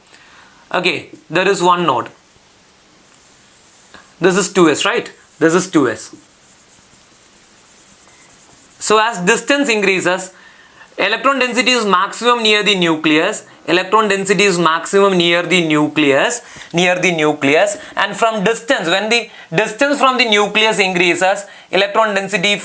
Okay, there is one node. This is 2s, right? This is 2s. So as distance increases, Electron density is maximum near the nucleus. Electron density is maximum near the nucleus. And from distance, when the distance from the nucleus increases, electron density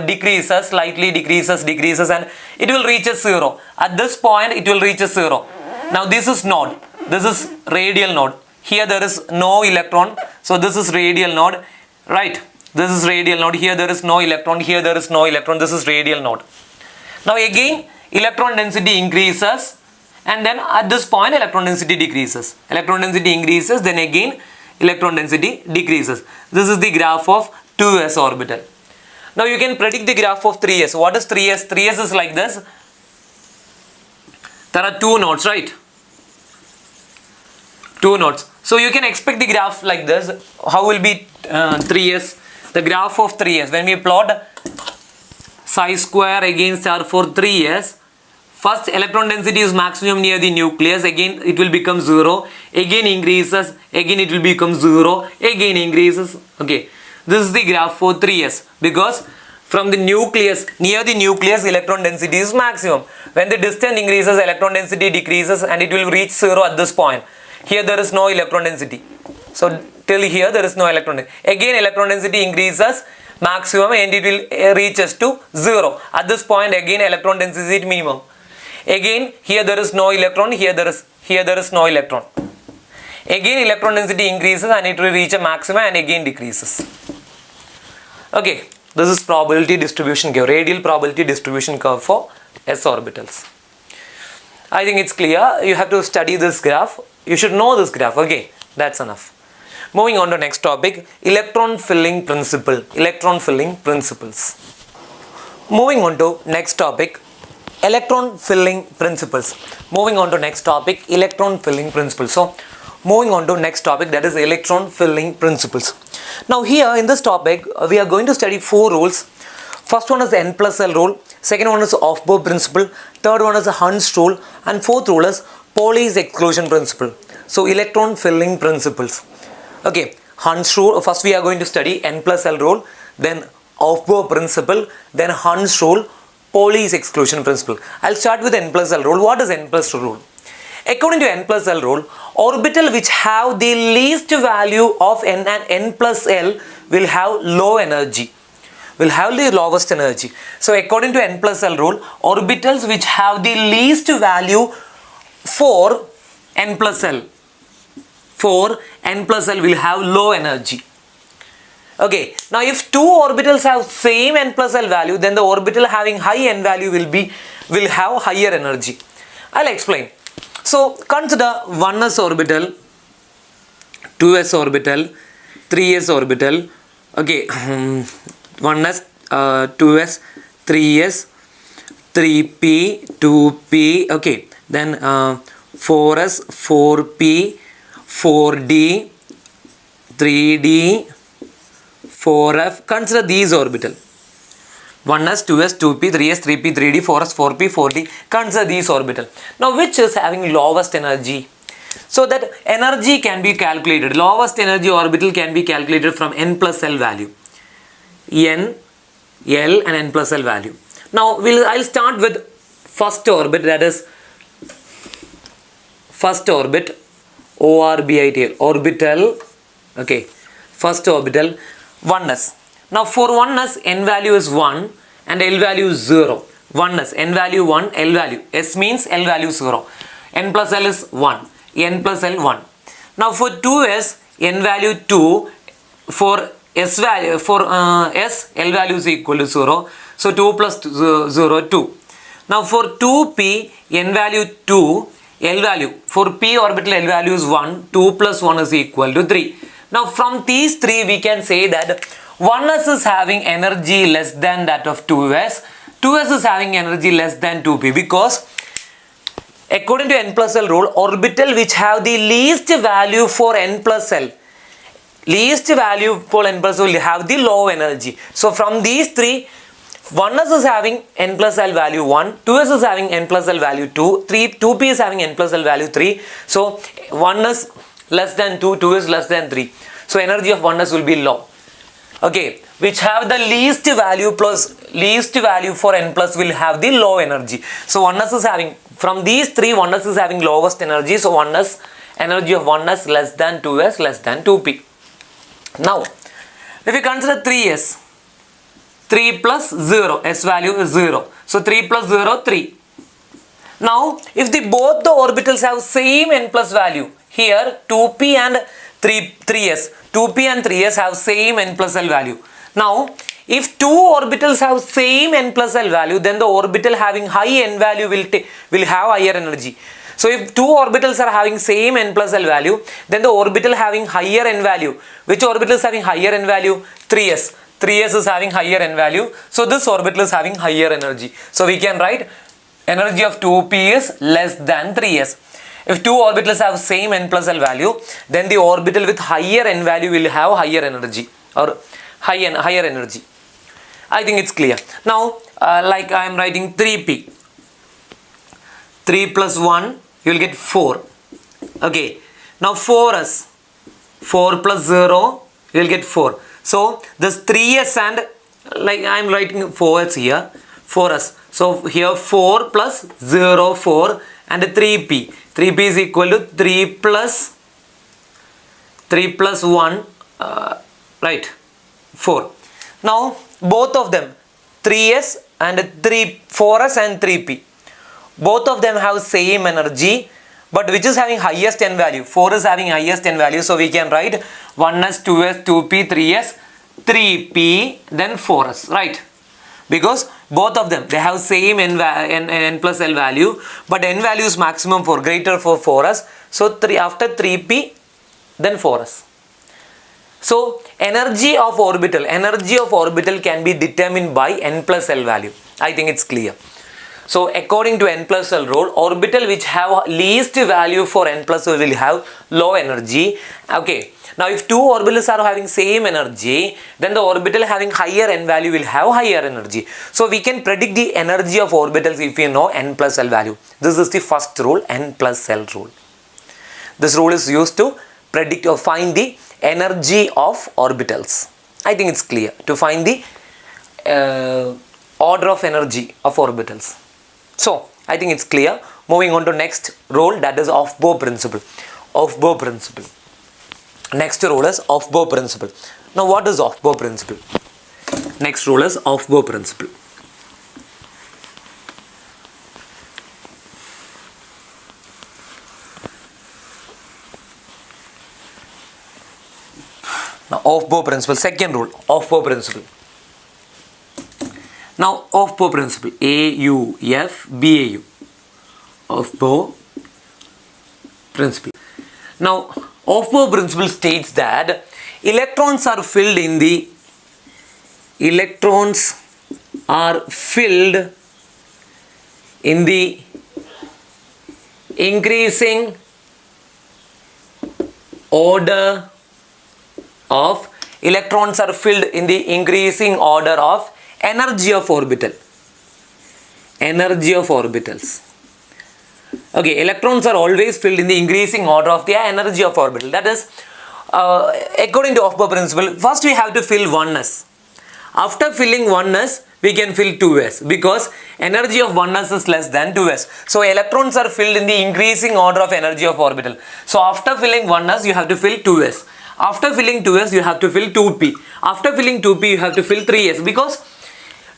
decreases, slightly decreases, and it will reach a zero. At this point, it will reach a zero. Now this is node. This is radial node. Here there is no electron. So this is radial node, right? This is radial node. Here there is no electron. Here there is no electron. This is radial node. Now again, electron density increases, and then at this point electron density decreases. Electron density increases, then again electron density decreases. This is the graph of 2s orbital. Now you can predict the graph of 3s. What is 3s? 3s is like this. There are two nodes, right? Two nodes. So you can expect the graph like this. How will be 3s? The graph of 3s, when we plot psi square against r for 3s, first electron density is maximum near the nucleus, again it will become 0, again increases, again it will become 0, again increases. Okay, this is the graph for 3s, because from the nucleus, near the nucleus, electron density is maximum. When the distance increases, electron density decreases, and it will reach 0 at this point. Here there is no electron density. So till here there is no electron density. Again electron density increases maximum, and it will reaches to 0. At this point again electron density is minimum. Again here there is no electron, here there is no electron. Again electron density increases, and it will reach a maximum, and again decreases. Okay, this is probability distribution curve, radial probability distribution curve for s orbitals. I think it's clear. You have to study this graph. You should know this graph. Okay, that's enough. Moving on to next topic, electron filling principle. Electron filling principles. Moving on to next topic, electron filling principles. Moving on to next topic, electron filling principles. So moving on to next topic, that is electron filling principles. Now here in this topic, we are going to study 4 rules. First one is the N plus L rule. Second one is the Aufbau principle. Third one is the Hund's rule. And fourth rule is Pauli's exclusion principle. So electron filling principles. Okay, Hund's rule. First we are going to study N plus L rule, then Aufbau principle, then Hund's rule, Pauli's exclusion principle. I'll start with N plus L rule. What is N plus L rule? According to N plus L rule, orbital which have the least value of N and N plus L will have low energy. Will have the lowest energy. So according to N plus L rule, orbitals which have the least value for N plus L, for N plus L will have low energy. Okay, now if two orbitals have same N plus L value, then the orbital having high N value will have higher energy. I'll explain. So consider 1s orbital, 2s orbital, 3s orbital. Okay, 1s, 2s, 3s, 3p, 2p. Okay, then 4s, 4p, 4d, 3d, 4f. Consider these orbital. 1s, 2s, 2p, 3s, 3p, 3d, 4s, 4p, 4d. Consider these orbital. Now which is having lowest energy? So that energy can be calculated. Lowest energy orbital can be calculated from N plus L value. N, L and N plus L value. Now I'll start with first orbit, that is first orbit, ORBIT, orbital. Okay, first orbital 1s. Now for 1s, N value is 1 and L value is 0. 1s, N value 1, L value. S means L value 0. N plus L is 1. N plus L 1. Now for 2s, N value 2. For S value, for S, L value is equal to 0. So 2 plus 0, 2. Now for 2p, N value 2, L value. For p orbital, L value is 1. 2 plus 1 is equal to 3. Now from these 3, we can say that 1s is having energy less than that of 2s. 2s is having energy less than 2p, because according to N plus L rule, orbital which have the least value for N plus L, least value for N plus L will have the low energy. So from these 3, 1s is having N plus L value 1, 2s is having N plus L value 2, 2p is having N plus L value 3. So 1 is less than 2, 2 is less than 3. So energy of 1s will be low. Okay, which have the least value for n plus will have the low energy. So 1s is having, from these three, 1s is having lowest energy. So 1s, energy of 1s less than 2s less than 2p. Now, if you consider 3s, 3 plus 0, s value is 0. So 3 plus 0, 3. Now, if both the orbitals have same n plus value, here 2p and 3s, 2p and 3s have same n plus l value. Now, if two orbitals have same n plus l value, then the orbital having high n value will have higher energy. So, if two orbitals are having same n plus l value, then the orbital having higher n value. Which orbital is having higher n value? 3s. 3s is having higher n value. So, this orbital is having higher energy. So, we can write energy of 2p is less than 3s. If two orbitals have same n plus l value, then the orbital with higher n value will have higher energy or higher energy. I think it's clear. Now, like I am writing 3p. 3 plus 1, you will get 4. Okay. Now 4s. 4 plus 0, you will get 4. So, this 3s and, like I am writing 4s here. 4s. So, here 4 plus 0, 4 and 3p. 3p is equal to 3 plus 1, right, 4. Now, both of them, 3s and 4s and 3p, both of them have same energy, but which is having highest n value? 4 is having highest n value, so we can write 1s, 2s, 2p, 3s, 3p, then 4s, right? Because both of them, they have same n plus l value, but n value is maximum for greater for 4s. So after 3p, then 4s. So energy of orbital can be determined by n plus l value. I think it's clear. So according to n plus l rule, orbital which have least value for n plus l will have low energy. Okay. Now, if two orbitals are having same energy, then the orbital having higher n value will have higher energy. So, we can predict the energy of orbitals if we know n plus l value. This is the first rule, n plus l rule. This rule is used to predict or find the energy of orbitals. I think it's clear. To find the order of energy of orbitals. So, I think it's clear. Moving on to next rule, that is Aufbau principle. Aufbau principle. Next rule is Aufbau principle. Now what is Aufbau principle? Next rule is Aufbau principle. Now Aufbau principle, second rule, Aufbau principle. Now Aufbau principle, A-U-F-B-A-U. Aufbau principle. Now Aufbau principle states that electrons are filled in the increasing order of energy of orbital. Energy of orbitals. Okay, electrons are always filled in the increasing order of the energy of orbital. That is, according to Aufbau principle, first we have to fill 1s. After filling 1s, we can fill 2s because energy of 1s is less than 2s. So, electrons are filled in the increasing order of energy of orbital. So, after filling 1s, you have to fill 2s. After filling 2s, you have to fill 2p. After filling 2p, you have to fill 3s because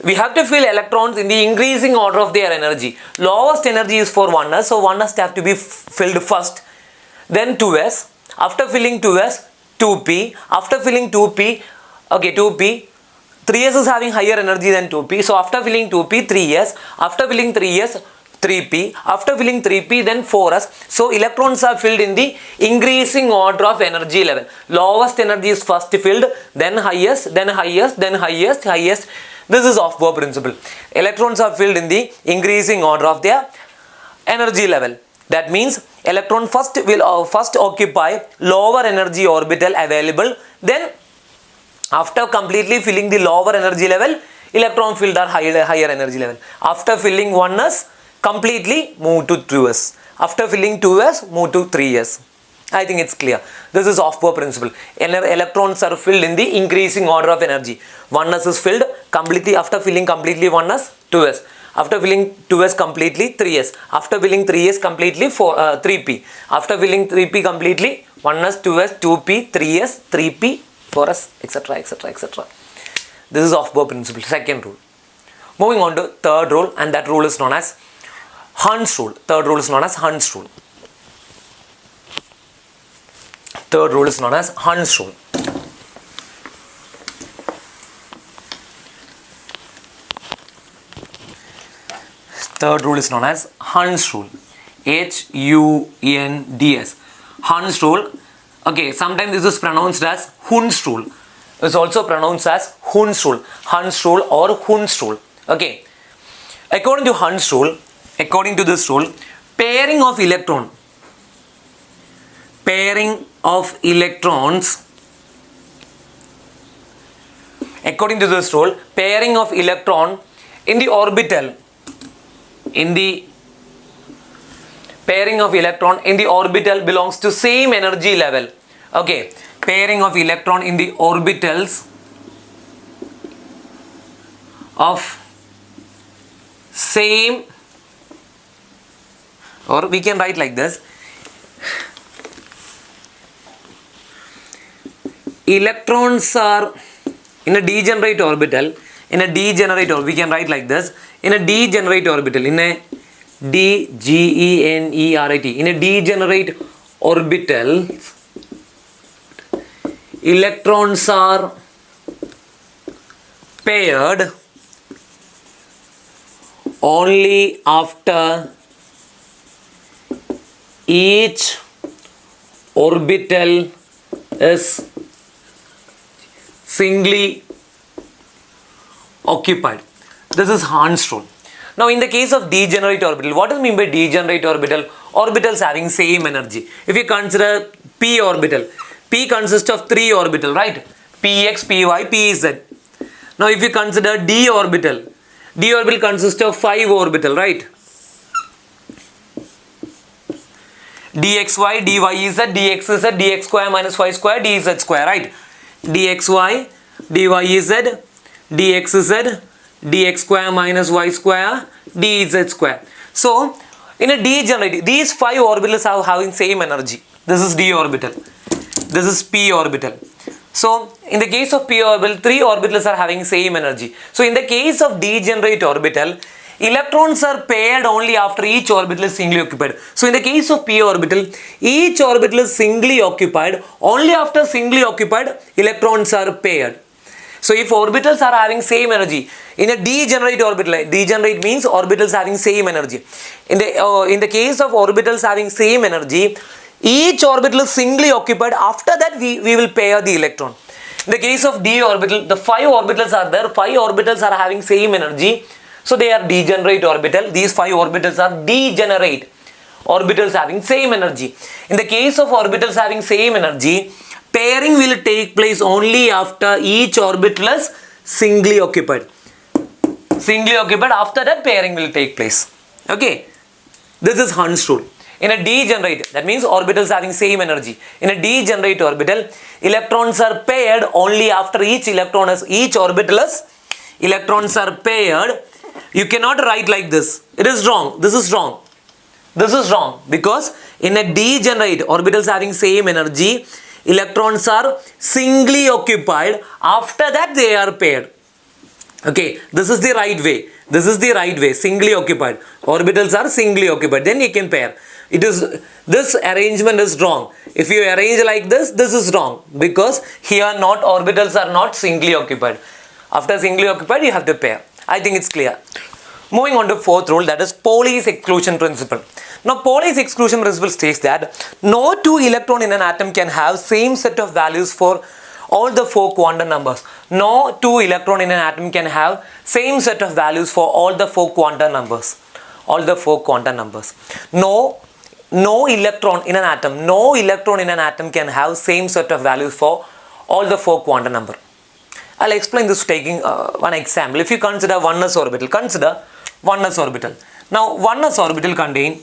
we have to fill electrons in the increasing order of their energy. Lowest energy is for 1s, so 1s have to be filled first. Then 2s. After filling 2s, 2p. After filling 2p, okay, 2p. 3s is having higher energy than 2p. So after filling 2p, 3s. After filling 3s, 3p. After filling 3p, then 4s. So electrons are filled in the increasing order of energy level. Lowest energy is first filled, then highest, then highest, then highest, highest. This is Aufbau principle. Electrons are filled in the increasing order of their energy level. That means electron first will first occupy lower energy orbital available. Then after completely filling the lower energy level, electron filled our higher energy level. After filling 1s, completely move to 2s. After filling 2s, move to 3s. I think it's clear. This is Aufbau principle. Electrons are filled in the increasing order of energy. 1s is filled completely. After filling completely 1s, 2s. After filling 2s completely, 3s. After filling 3s completely, 3p. After filling 3p completely, 1s, 2s, 2p, 3s, 3p, 4s, etc., etc., etc. This is Aufbau principle. Second rule. Moving on to third rule, and that rule is known as Hund's rule. Third rule is known as Hund's rule. Third rule is known as Hund's rule. Third rule is known as Hund's rule. Hunds. Hund's rule. Okay, sometimes this is pronounced as Hund's rule. It's also pronounced as Hund's rule. Hund's rule or Hund's rule. Okay. According to Hund's rule, according to this rule, pairing of electrons according to this rule, pairing of electron in the orbital belongs to same energy level. Okay, pairing of electron in the orbitals of same, or we can write like this: electrons are in a degenerate orbital. We can write like this: in a degenerate orbital, in a degenerate, in a degenerate orbital, electrons are paired only after each orbital is singly occupied. This is Hund's rule. Now, in the case of degenerate orbital, what does mean by degenerate orbital? Orbitals having same energy. If you consider p orbital, p consists of 3 orbital, right? px, py, pz. Now, if you consider d orbital consists of 5 orbital, right? dxy, dyz, dxz, dx square minus y square, dz square, right? dxy, dyz, dxz, dx square minus y square, dz square. So, in a degenerate, these 5 orbitals are having same energy. This is d orbital. This is p orbital. So, in the case of p orbital, 3 orbitals are having same energy. So, in the case of degenerate orbital, electrons are paired only after each orbital is singly occupied. So, in the case of p orbital, each orbital is singly occupied. Only after singly occupied, electrons are paired. So, if orbitals are having same energy, in a degenerate orbital, degenerate means orbitals having same energy. In the case of orbitals having same energy, each orbital is singly occupied. After that, we will pair the electron. In the case of d orbital, the 5 orbitals are there. 5 orbitals are having same energy. So, they are degenerate orbital. These 5 orbitals are degenerate orbitals having same energy. In the case of orbitals having same energy, pairing will take place only after each orbital is singly occupied. Singly occupied, after that pairing will take place. Okay. This is Hund's rule. In a degenerate, that means orbitals having same energy. In a degenerate orbital, electrons are paired only after each orbital is electrons are paired. You cannot write like this. It is wrong. This is wrong. This is wrong, because in a degenerate, orbitals having same energy, electrons are singly occupied. After that, they are paired. Okay, this is the right way. This is the right way. Singly occupied. Orbitals are singly occupied. Then you can pair. This arrangement is wrong. If you arrange like this, this is wrong, because here orbitals are not singly occupied. After singly occupied, you have to pair. I think it's clear. Moving on to fourth rule, that is Pauli's exclusion principle. Now, Pauli's exclusion principle states that no 2 electrons in an atom can have same set of values for all the 4 quantum numbers. No 2 electrons in an atom can have same set of values for all the 4 quantum numbers. All the 4 quantum numbers. No electron in an atom can have same set of values for all the 4 quantum numbers. I'll explain this taking one example. If you consider 1s orbital, Now, 1s orbital contain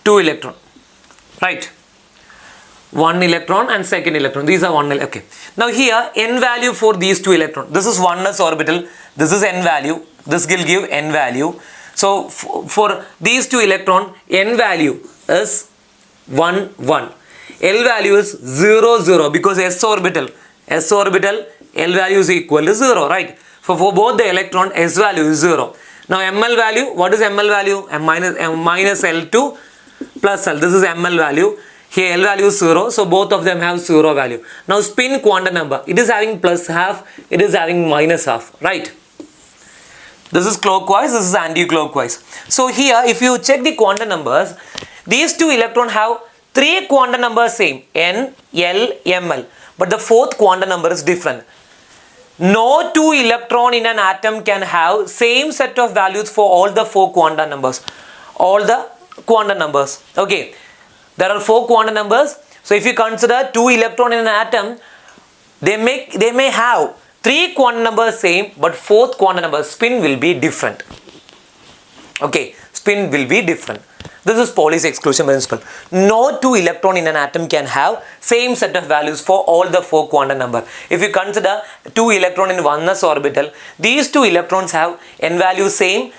2 electrons. right? One electron and second electron. These are okay. Now here n value for these two electrons. This is 1s orbital. This is n value. This will give n value. So for these two electron, n value is 1 1. L value is 0 0 because s orbital L value is equal to 0, right? For both the electron, s value is 0. Now ml value, what is ml value? M minus L2 plus L. This is ml value. Here L value is 0, so both of them have 0 value. Now spin quantum number, it is having plus half, it is having minus half, right? This is clockwise, this is anti-clockwise. So here if you check the quantum numbers, these two electrons have three quantum numbers same, n, l, ml, but the fourth quantum number is different. No two electron in an atom can have same set of values for all the four quantum numbers. Okay. There are four quantum numbers. So if you consider two electron in an atom, they may have three quantum numbers same, but fourth quantum number spin will be different. Okay, spin will be different. This is Pauli's exclusion principle. No two electron in an atom can have same set of values for all the four quantum number. If you consider two electron in 1s orbital, these two electrons have n value same,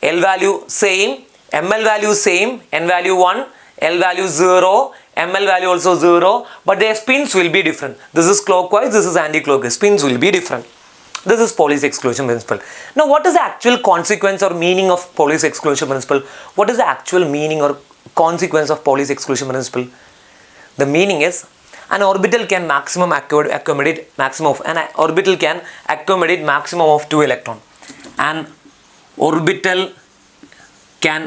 L value same, ml value same, n value 1, L value 0, ml value also 0, but their spins will be different. This is clockwise, this is anti-clockwise. Spins will be different. This is Pauli's exclusion principle. Now, what is the actual consequence or meaning of Pauli's exclusion principle? What is the actual meaning or consequence of Pauli's exclusion principle? The meaning is an orbital can accommodate maximum of 2 electrons. An orbital can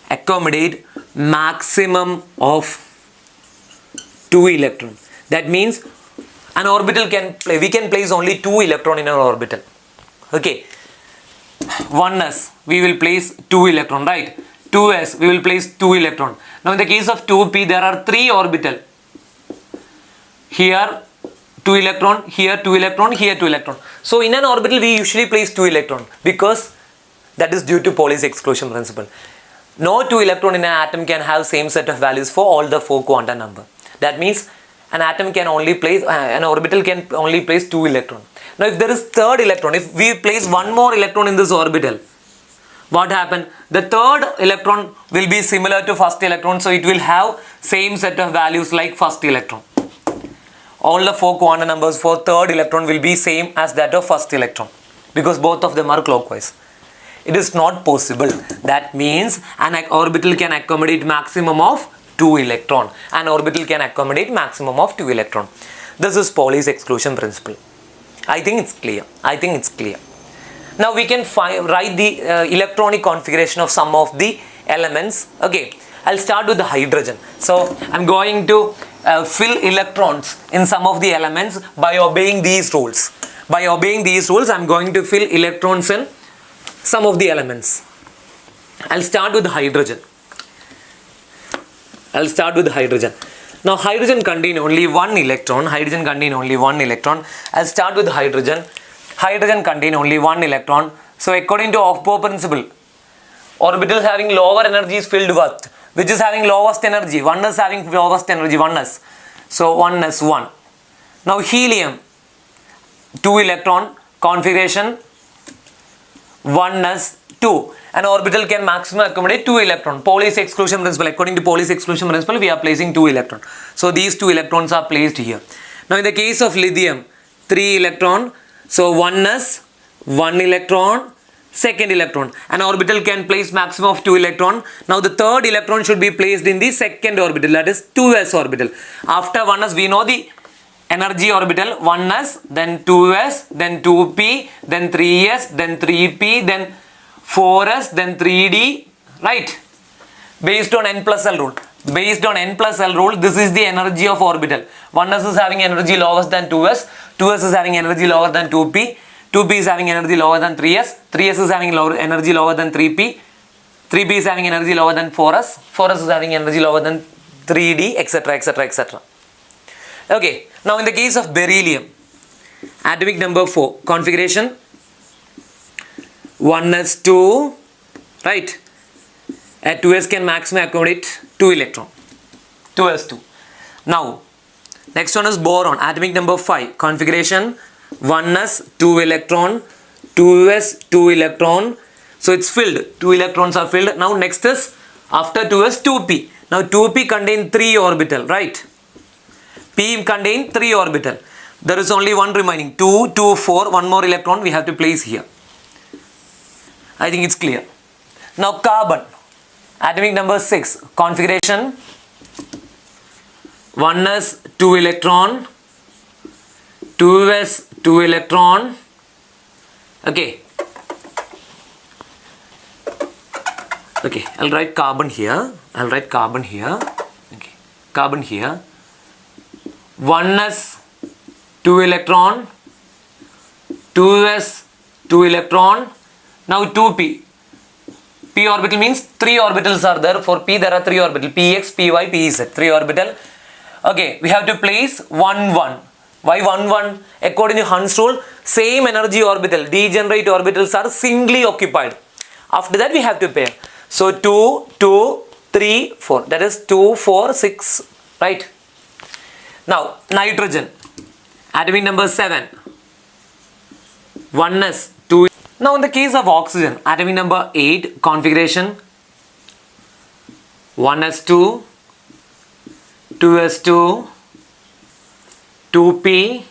accommodate maximum of 2 electrons. That means an orbital we can place only 2 electrons in an orbital. Okay. 1s we will place 2 electrons, right? 2s we will place 2 electrons. Now in the case of 2p there are 3 orbitals. Here 2 electron, here 2 electron, here 2 electron. So in an orbital we usually place 2 electrons because that is due to Pauli's exclusion principle. No 2 electron in an atom can have same set of values for all the 4 quantum number. That means an orbital can only place 2 electrons. Now if there is third electron, if we place one more electron in this orbital, what happened? The third electron will be similar to first electron, so it will have same set of values like first electron. All the 4 quantum numbers for third electron will be same as that of first electron because both of them are clockwise. It is not possible. That means an orbital can accommodate maximum of 2 electron. An orbital can accommodate maximum of 2 electron. This is Pauli's exclusion principle. I think it's clear. Now we can write the electronic configuration of some of the elements. Okay, I'll start with the hydrogen. So I'm going to fill electrons in some of the elements by obeying these rules. By obeying these rules, I'm going to fill electrons in some of the elements. I'll start with hydrogen. Now hydrogen contain only one electron. I'll start with hydrogen. Hydrogen contain only one electron. So according to Aufbau principle, orbitals having lower energy is filled with which is having lowest energy. 1s having lowest energy, 1s. So 1s 1. Now helium, 2 electron configuration, 1s 2. An orbital can maximum accommodate 2 electrons. Pauli's exclusion principle. According to Pauli's exclusion principle, we are placing 2 electrons. So these 2 electrons are placed here. Now in the case of lithium, 3 electron. So 1s, 1 electron, second electron. An orbital can place maximum of 2 electrons. Now the third electron should be placed in the second orbital, that is 2s orbital. After 1s, we know the energy orbital. 1s, then 2s, then 2p, then 3s, then 3p, then 4s, then 3d, right? Based on n plus L rule. This is the energy of orbital. 1s is having energy lower than 2s. 2s is having energy lower than 2p. 2p is having energy lower than 3s. 3s is having energy lower than 3p. 3p is having energy lower than 4s. 4s is having energy lower than 3d, etc., etc., etc. Okay. Now in the case of beryllium, atomic number 4, configuration 1s2, right? A 2s can maximum accommodate 2 electron. 2s2. Now, next one is boron, atomic number 5. Configuration 1s, 2 electron, 2s, 2 electron. So it's filled. 2 electrons are filled. Now next is after 2s, 2p. Now 2p contain 3 orbital, right? P contain 3 orbital. There is only one remaining. 2, 2, 4. One more electron we have to place here. I think it's clear. Now carbon, atomic number 6. Configuration 1s, 2 electron, 2s, 2 electron. Okay. Okay, I'll write carbon here. Okay, carbon here. 1s, 2 electron, 2s, 2 electron. Now 2p. P orbital means 3 orbitals are there. For P there are 3 orbitals. Px, Py, Pz. 3 orbital. Okay, we have to place 1, 1. Why 1, 1? According to Hund's rule, same energy orbital, degenerate orbitals are singly occupied. After that we have to pair. So 2, 2, 3, 4. That is 2, 4, 6. Right? Now nitrogen, atomic number 7. 1s, 2. Now in the case of oxygen, atomic number 8. Configuration 1s2, 2s2, 2p.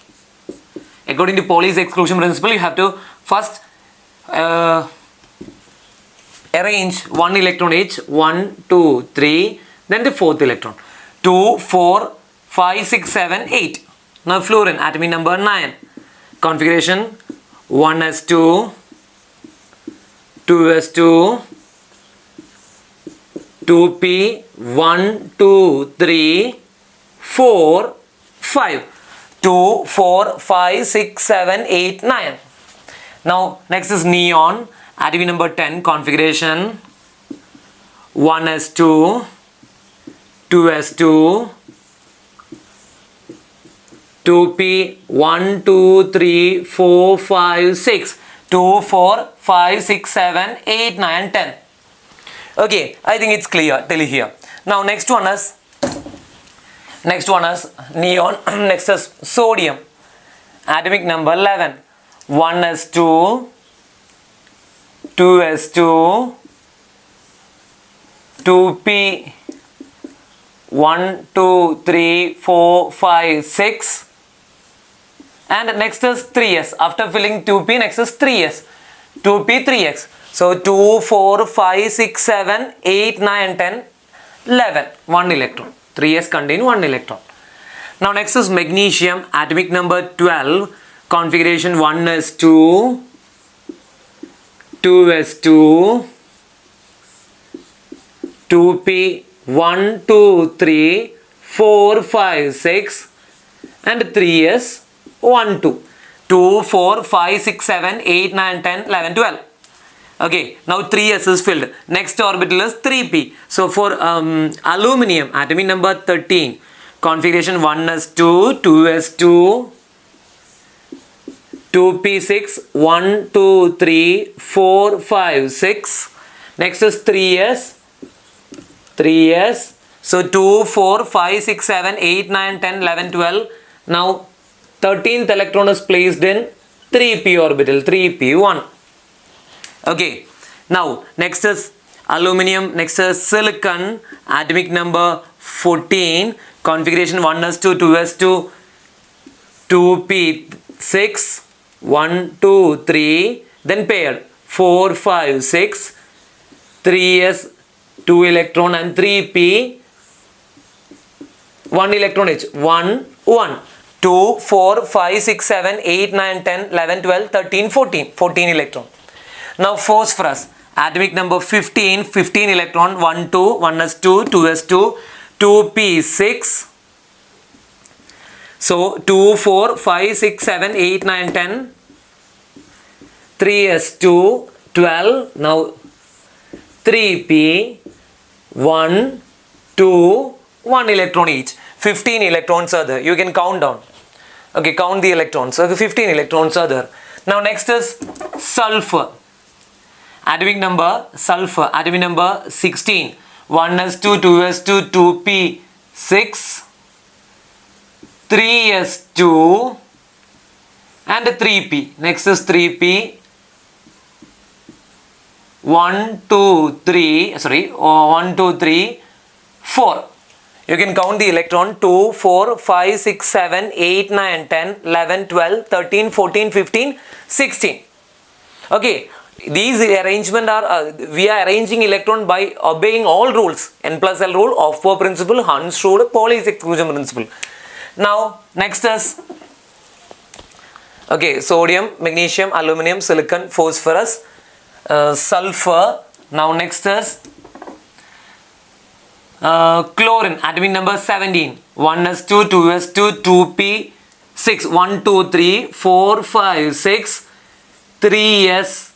According to Pauli's exclusion principle, you have to first arrange 1 electron each. 1, 2, 3. Then the 4th electron. 2, 4, 5, 6, 7, 8. Now fluorine, atomic number 9. Configuration 1s2, 2s2, 2p, 1, 2, 3, 4, 5. 2, 4, 5, 6, 7, 8, 9. Now next is neon, atomic number 10. Configuration 1s2, 2s2, 2p, 1, 2, 3, 4, 5, 6. 2, 4, 5, 6, 7, 8, 9, 10. Okay, I think it's clear till here. Now next one is neon. Next is sodium, atomic number 11. 1s2, 2s2, 2p, 1, 2, 3, 4, 5, 6. And next is 3s. After filling 2p, next is 3s. 2p, 3x. So 2, 4, 5, 6, 7, 8, 9, 10, 11. 1 electron. 3s contain 1 electron. Now next is magnesium, atomic number 12. Configuration 1s2, 2s2, 2p, 1, 2, 3, 4, 5, 6, and 3s, 1, 2. 2, 4, 5, 6, 7, 8, 9, 10, 11, 12. Okay, now 3s is filled. Next orbital is 3p. So for aluminum, atomic number 13. Configuration 1s2, 2s2, 2p6, 1, 2, 3, 4, 5, 6. Next is 3s. So 2, 4, 5, 6, 7, 8, 9, 10, 11, 12. Now 13th electron is placed in 3p orbital, 3p1. Okay, now next is aluminum, next is silicon, atomic number 14. Configuration 1s2, 2s2, 2p6, 1, 2, 3. Then paired 4, 5, 6, 3s, 2 electron, and 3p, 1 electron each. 1, 1. 2, 4, 5, 6, 7, 8, 9, 10, 11, 12, 13, 14. 14 electron. Now phosphorus, atomic number 15. 15 electron. 1, 2, 1s2, 2s2, 2p6. So 2, 4, 5, 6, 7, 8, 9, 10. 3s2, 12. Now 3p, 1, 2, 1 electron each. 15 electrons are there. You can count down. Okay, count the electrons. So 15 electrons are there. Now next is sulfur. Atomic number sulfur, atomic number 16. 1s2, 2s2, 2p6, 3s2 and 3p. Next is 3p. 1, 2, 3, sorry, 1, 2, 3, 4. You can count the electron 2, 4, 5, 6, 7, 8, 9, 10, 11, 12, 13, 14, 15, 16. Okay. These arrangement are, we are arranging electron by obeying all rules. N plus L rule, Aufbau principle, Hund's rule, Pauli's exclusion principle. Now, next is, okay, sodium, magnesium, aluminum, silicon, phosphorus, sulfur. Now, next is chlorine, atomic number 17. 1s2, 2s2, 2p6, 1, 2, 3, 4, 5, 6, 3s2,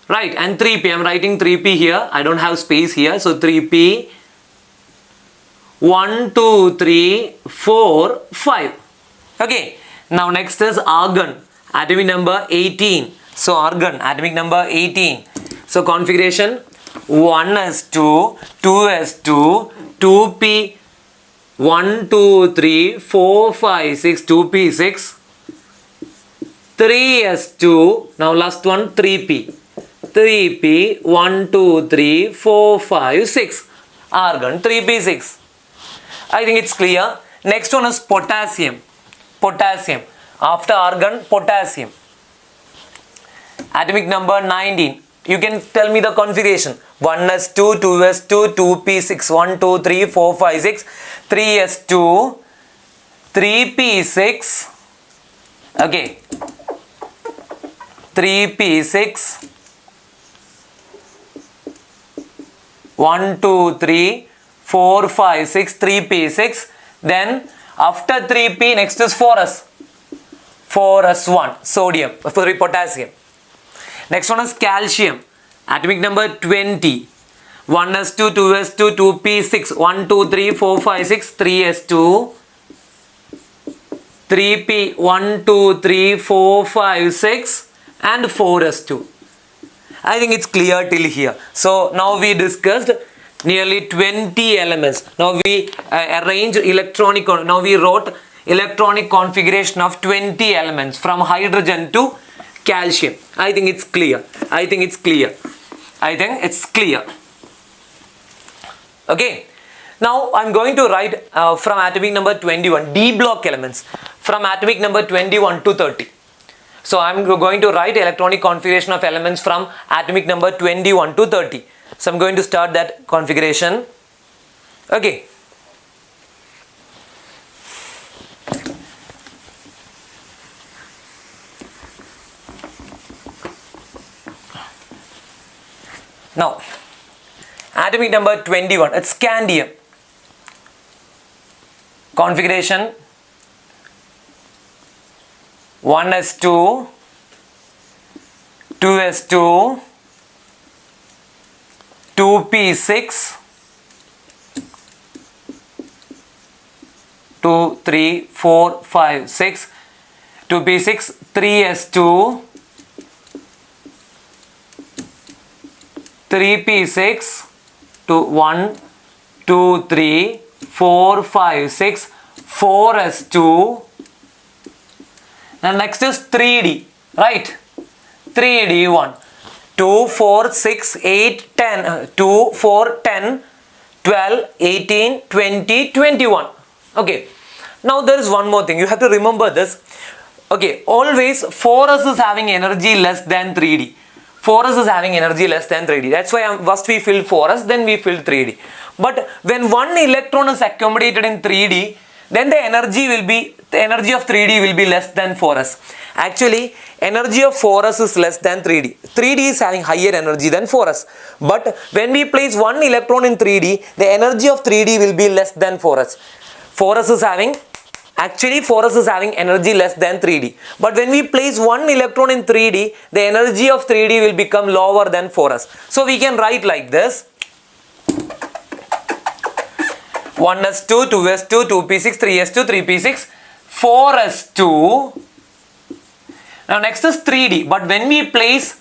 right, and 3p. I'm writing 3p here. I don't have space here. So 3p, 1, 2, 3, 4, 5. Okay. Now next is argon, atomic number 18. So argon, atomic number 18. So configuration 1s2, 2s2, 2p, 1, 2, 3, 4, 5, 6, 2p6. 3s2, now last one 3p, 1, 2, 3, 4, 5, 6, argon 3p6. I think it's clear. Next one is potassium, after argon, potassium, atomic number 19. You can tell me the configuration. 1s2, 2s2, 2p6, 1, 2, 3, 4, 5, 6, 3s2, 3p6, okay, 3p6, 1, 2, 3, 4, 5, 6, 3p6. Then after 3p, next is 4s. 4s1, sodium, sorry, potassium. Next one is calcium, atomic number 20. 1s2, 2s2, 2p6, 1, 2, 3, 4, 5, 6, 3s2, 3p, 1, 2, 3, 4, 5, 6, and 4s2. I think it's clear till here. So now we discussed nearly 20 elements. Now we arranged electronic, now we wrote electronic configuration of 20 elements from hydrogen to calcium. I think it's clear. Okay. Now I'm going to write from atomic number 21, D block elements from atomic number 21 to 30. So I'm going to write electronic configuration of elements from atomic number 21 to 30. So I'm going to start that configuration. Okay. Now, atomic number 21, it's scandium. Configuration 1s2, 2s2, 2p6, 2, 3, 4, 5, 6, 2p6, 3s2, 3p6, to 1, 2, 3, 4, 5, 6, 4s2. And next is 3d, right? 3d1. 2, 4, 6, 8, 10, 2, 4, 10, 12, 18, 20, 21. Okay. Now there is one more thing. You have to remember this. Okay. Always 4s is having energy less than 3d. 4s is having energy less than 3d. That's why first we filled 4s, then we filled 3d. But when one electron is accommodated in 3d, then the energy of 3d will be less than 4s. Actually, energy of 4s is less than 3d. 3d is having higher energy than 4s. But when we place one electron in 3d, the energy of 3d will be less than 4s. 4s is having energy less than 3d. But when we place one electron in 3d, the energy of 3d will become lower than 4s. So we can write like this. 1s2, 2s2, 2p6, 3s2, 3p6, 4s2. Now next is 3d. But when we place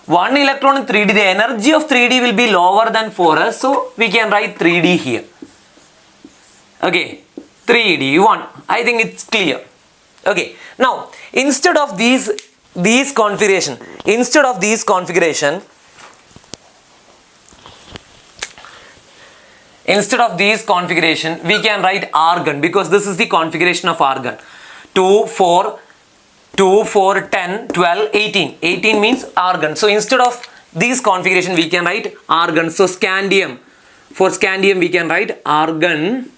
1 electron in 3D, the energy of 3D will be lower than 4s, so we can write 3D here. Okay, 3D, 1. I think it's clear. Okay, now instead of these configuration, we can write argon, because this is the configuration of argon. 2, 4, 10, 12, 18. 18 means argon. So instead of these configuration, we can write argon. So scandium. For scandium, we can write argon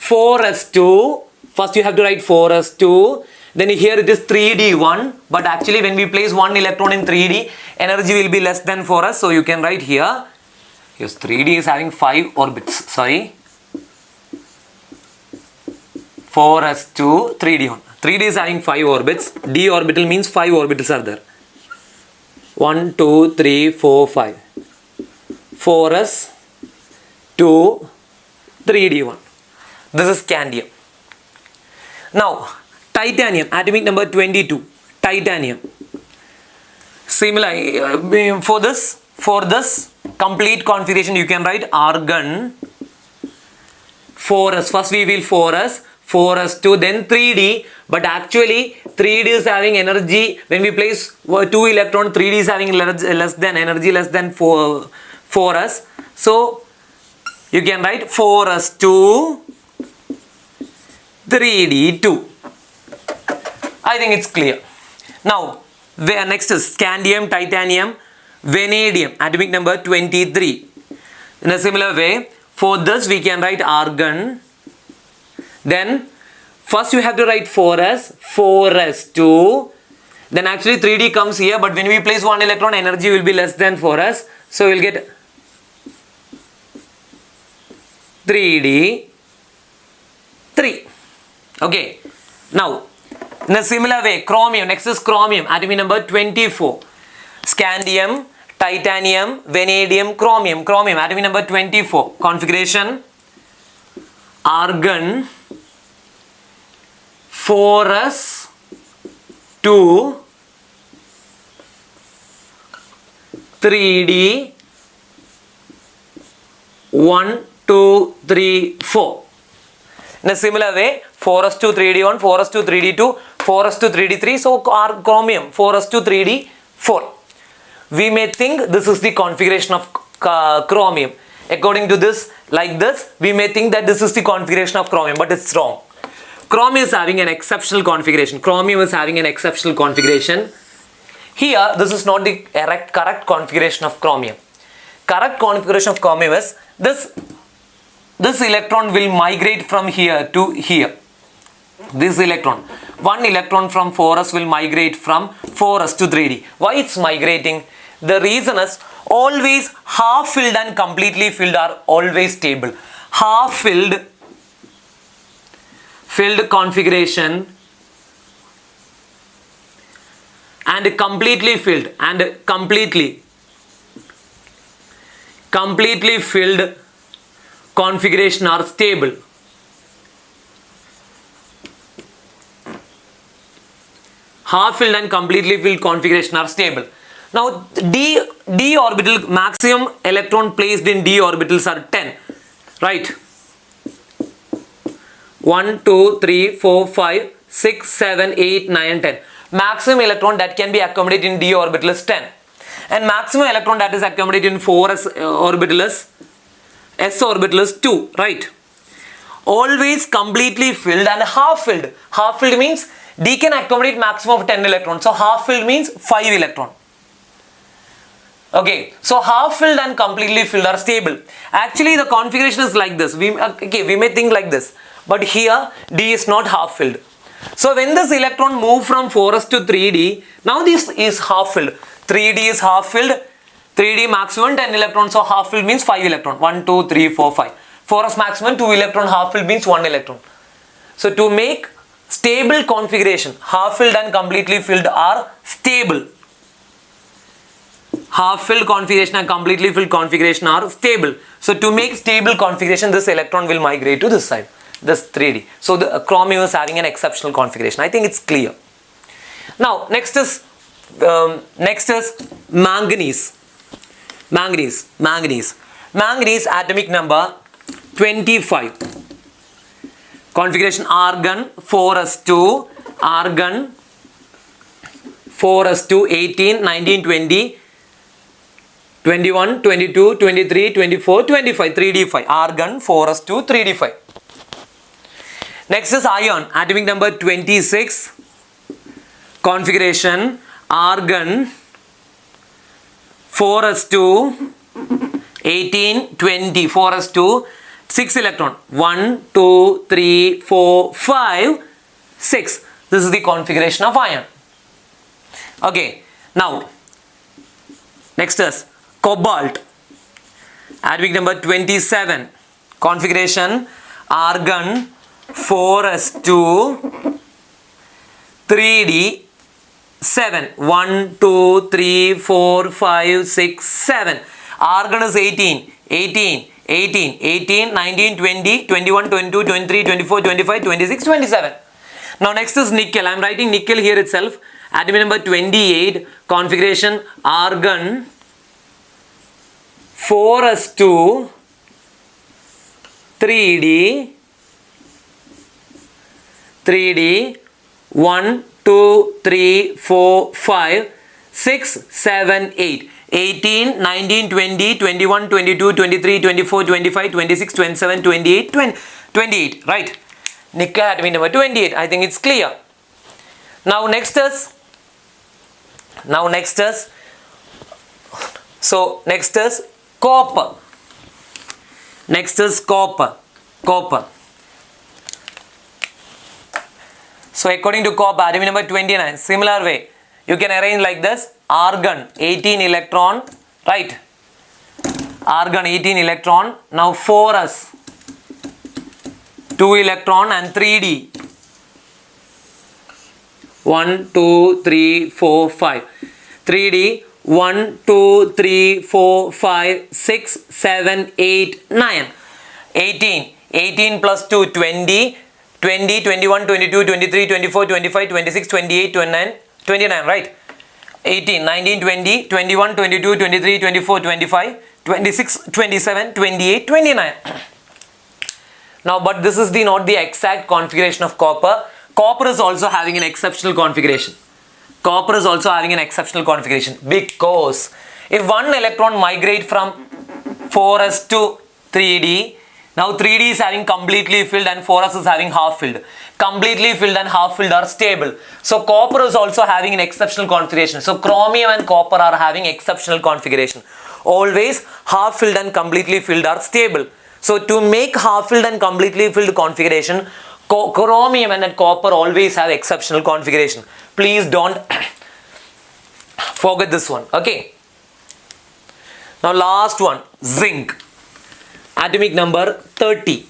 4s2. First you have to write 4s2. Then here it is 3d1. But actually when we place 1 electron in 3d, energy will be less than 4s. So you can write here. Yes, 3d is having 5 orbits. Sorry. 4s2, 3d1. 3d is having 5 orbits. D orbital means 5 orbitals are there. 1, 2, 3, 4, 5. 4s, 2, 3d1. This is scandium. Now, titanium, atomic number 22. Titanium. Similar, for this complete configuration, you can write argon 4s. First we will 4s. 4s2, then 3d, but actually 3d is having energy. When we place 2 electron, 3d is having energy less than 4s. So you can write 4s2, 3d2. I think it's clear. Now next is scandium, titanium, vanadium, atomic number 23. In a similar way, for this we can write argon. Then first you have to write 4s, 4s2. Then actually 3d comes here, but when we place 1 electron, energy will be less than 4s. So we'll get 3d, 3. Okay. Now in a similar way, chromium. Next is chromium, atomic number 24. Scandium, titanium, vanadium, chromium. Chromium, atomic number 24. Configuration argon 4s 2 3d 1 2 3 4. In a similar way, 4s2 3d1, 4s2 3d2, 4s2 3d3. So chromium 4s2 3d4. We may think this is the configuration of chromium. According to this, like this, we may think that this is the configuration of chromium, but it's wrong. Chromium is having an exceptional configuration. Here, this is not the correct configuration of chromium. Correct configuration of chromium is this electron will migrate from here to here. This electron, 1 electron from 4s will migrate from 4s to 3d. Why it's migrating? The reason is always half filled and completely filled are always stable. Half filled configuration and completely filled filled configuration are stable. Half filled and completely filled configuration are stable. Now d orbital, maximum electron placed in d orbitals are 10, right? 1 2 3 4 5 6 7 8 9 10. Maximum electron that can be accommodated in d orbital is 10, and maximum electron that is accommodated in 4s orbital is s orbital is 2, right? Always completely filled and half filled. Half filled means d can accommodate maximum of 10 electrons. So half filled means 5 electron. Okay, so half filled and completely filled are stable. Actually the configuration is like this. We may think like this, but here d is not half filled. So when this electron move from 4s to 3d, now this is half filled. 3d is half filled, 3d maximum 10 electrons, so half filled means 5 electron. 1 2 3 4 5. 4s maximum 2 electron, half filled means 1 electron. So to make stable configuration, half filled and completely filled are stable. Half filled configuration and completely filled configuration are stable. So to make stable configuration, this electron will migrate to this side, this 3d. So the chromium is having an exceptional configuration. I think it's clear. Now next is Next is manganese. Manganese atomic number 25. Configuration argon 4s2, argon 4s2, 18, 19, 20, 21, 22, 23, 24, 25, 3d5. Argon 4s2, 3d5. Next is iron, atomic number 26. Configuration argon 4s2, 18, 20, 4s2, 6 electron. 1, 2, 3, 4, 5, 6. This is the configuration of iron. Okay, now next is cobalt, atomic number 27. Configuration argon 4s2, 3d7. 1, 2, 3, 4, 5, 6, 7. Argon is 18, 19, 20, 21, 22, 23, 24, 25, 26, 27. Now next is nickel. I am writing nickel here itself. Atomic number 28. Configuration argon 4s2, 3d, 1, 2, 3, 4, 5, 6, 7, 8. 18, 19, 20, 21, 22, 23, 24, 25, 26, 27, 28, 28. Right. Nickel atomic number 28. I think it's clear. Now next is copper. Next is copper. So according to copper, atomic number 29. Similar way, you can arrange like this. Argon 18 electron, right? Argon 18 electron. Now 4s 2 electron and 3d 1, 2, 3, 4, 5. 3d 1, 2, 3, 4, 5, 6, 7, 8, 9. 18 plus 2, 20, 21, 22, 23, 24, 25, 26, 28, 29, right? 18, 19, 20, 21, 22, 23, 24, 25, 26, 27, 28, 29. Now, but this is not the exact configuration of copper. Copper is also having an exceptional configuration. Because if one electron migrate from 4s to 3d, now 3d is having completely filled and 4s is having half filled. Completely filled and half filled are stable. So copper is also having an exceptional configuration. So chromium and copper are having exceptional configuration. Always half filled and completely filled are stable. So to make half filled and completely filled configuration, chromium and copper always have exceptional configuration. Please don't forget this one. Okay. Now last one, zinc. Atomic number 30.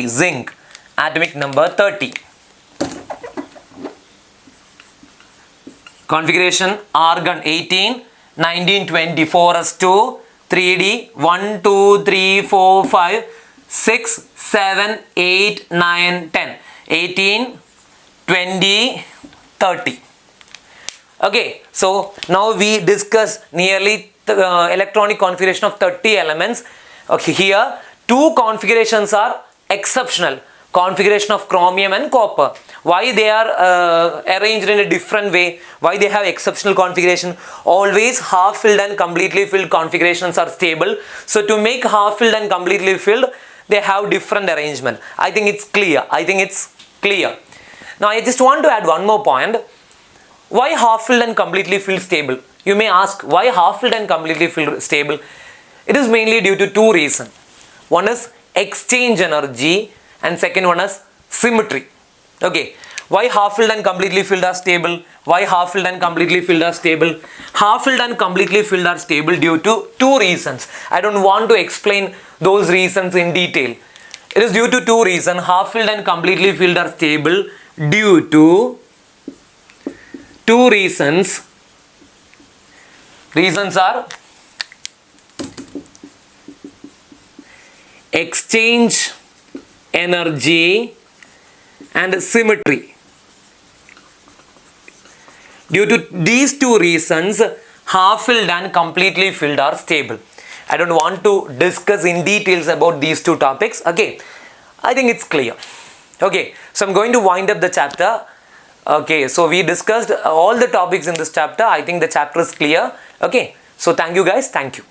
Zinc. Atomic number 30. Configuration argon 18, 19, 20, 4s2, 3d, 1, 2, 3, 4, 5, 6, 7, 8, 9, 10. 18, 20, 30. Okay, so now we discuss nearly the electronic configuration of 30 elements. Okay, here two configurations are exceptional. Configuration of chromium and copper. Why they are arranged in a different way? Why they have exceptional configuration? Always half filled and completely filled configurations are stable. So to make half filled and completely filled, they have different arrangement. I think it's clear. Now I just want to add one more point. Why half filled and completely filled stable? You may ask, why half filled and completely filled stable? It is mainly due to two reasons. One is exchange energy and second one is symmetry. Okay, why half filled and completely filled are stable? Half filled and completely filled are stable due to two reasons. I don't want to explain those reasons in detail. It is due to two reasons. Half filled and completely filled are stable due to two reasons. Reasons are exchange energy and symmetry. Due to these two reasons, half filled and completely filled are stable. I don't want to discuss in details about these two topics. Okay, I think it's clear. Okay, so I'm going to wind up the chapter. Okay, so we discussed all the topics in this chapter. I think the chapter is clear. Okay, so thank you guys. Thank you.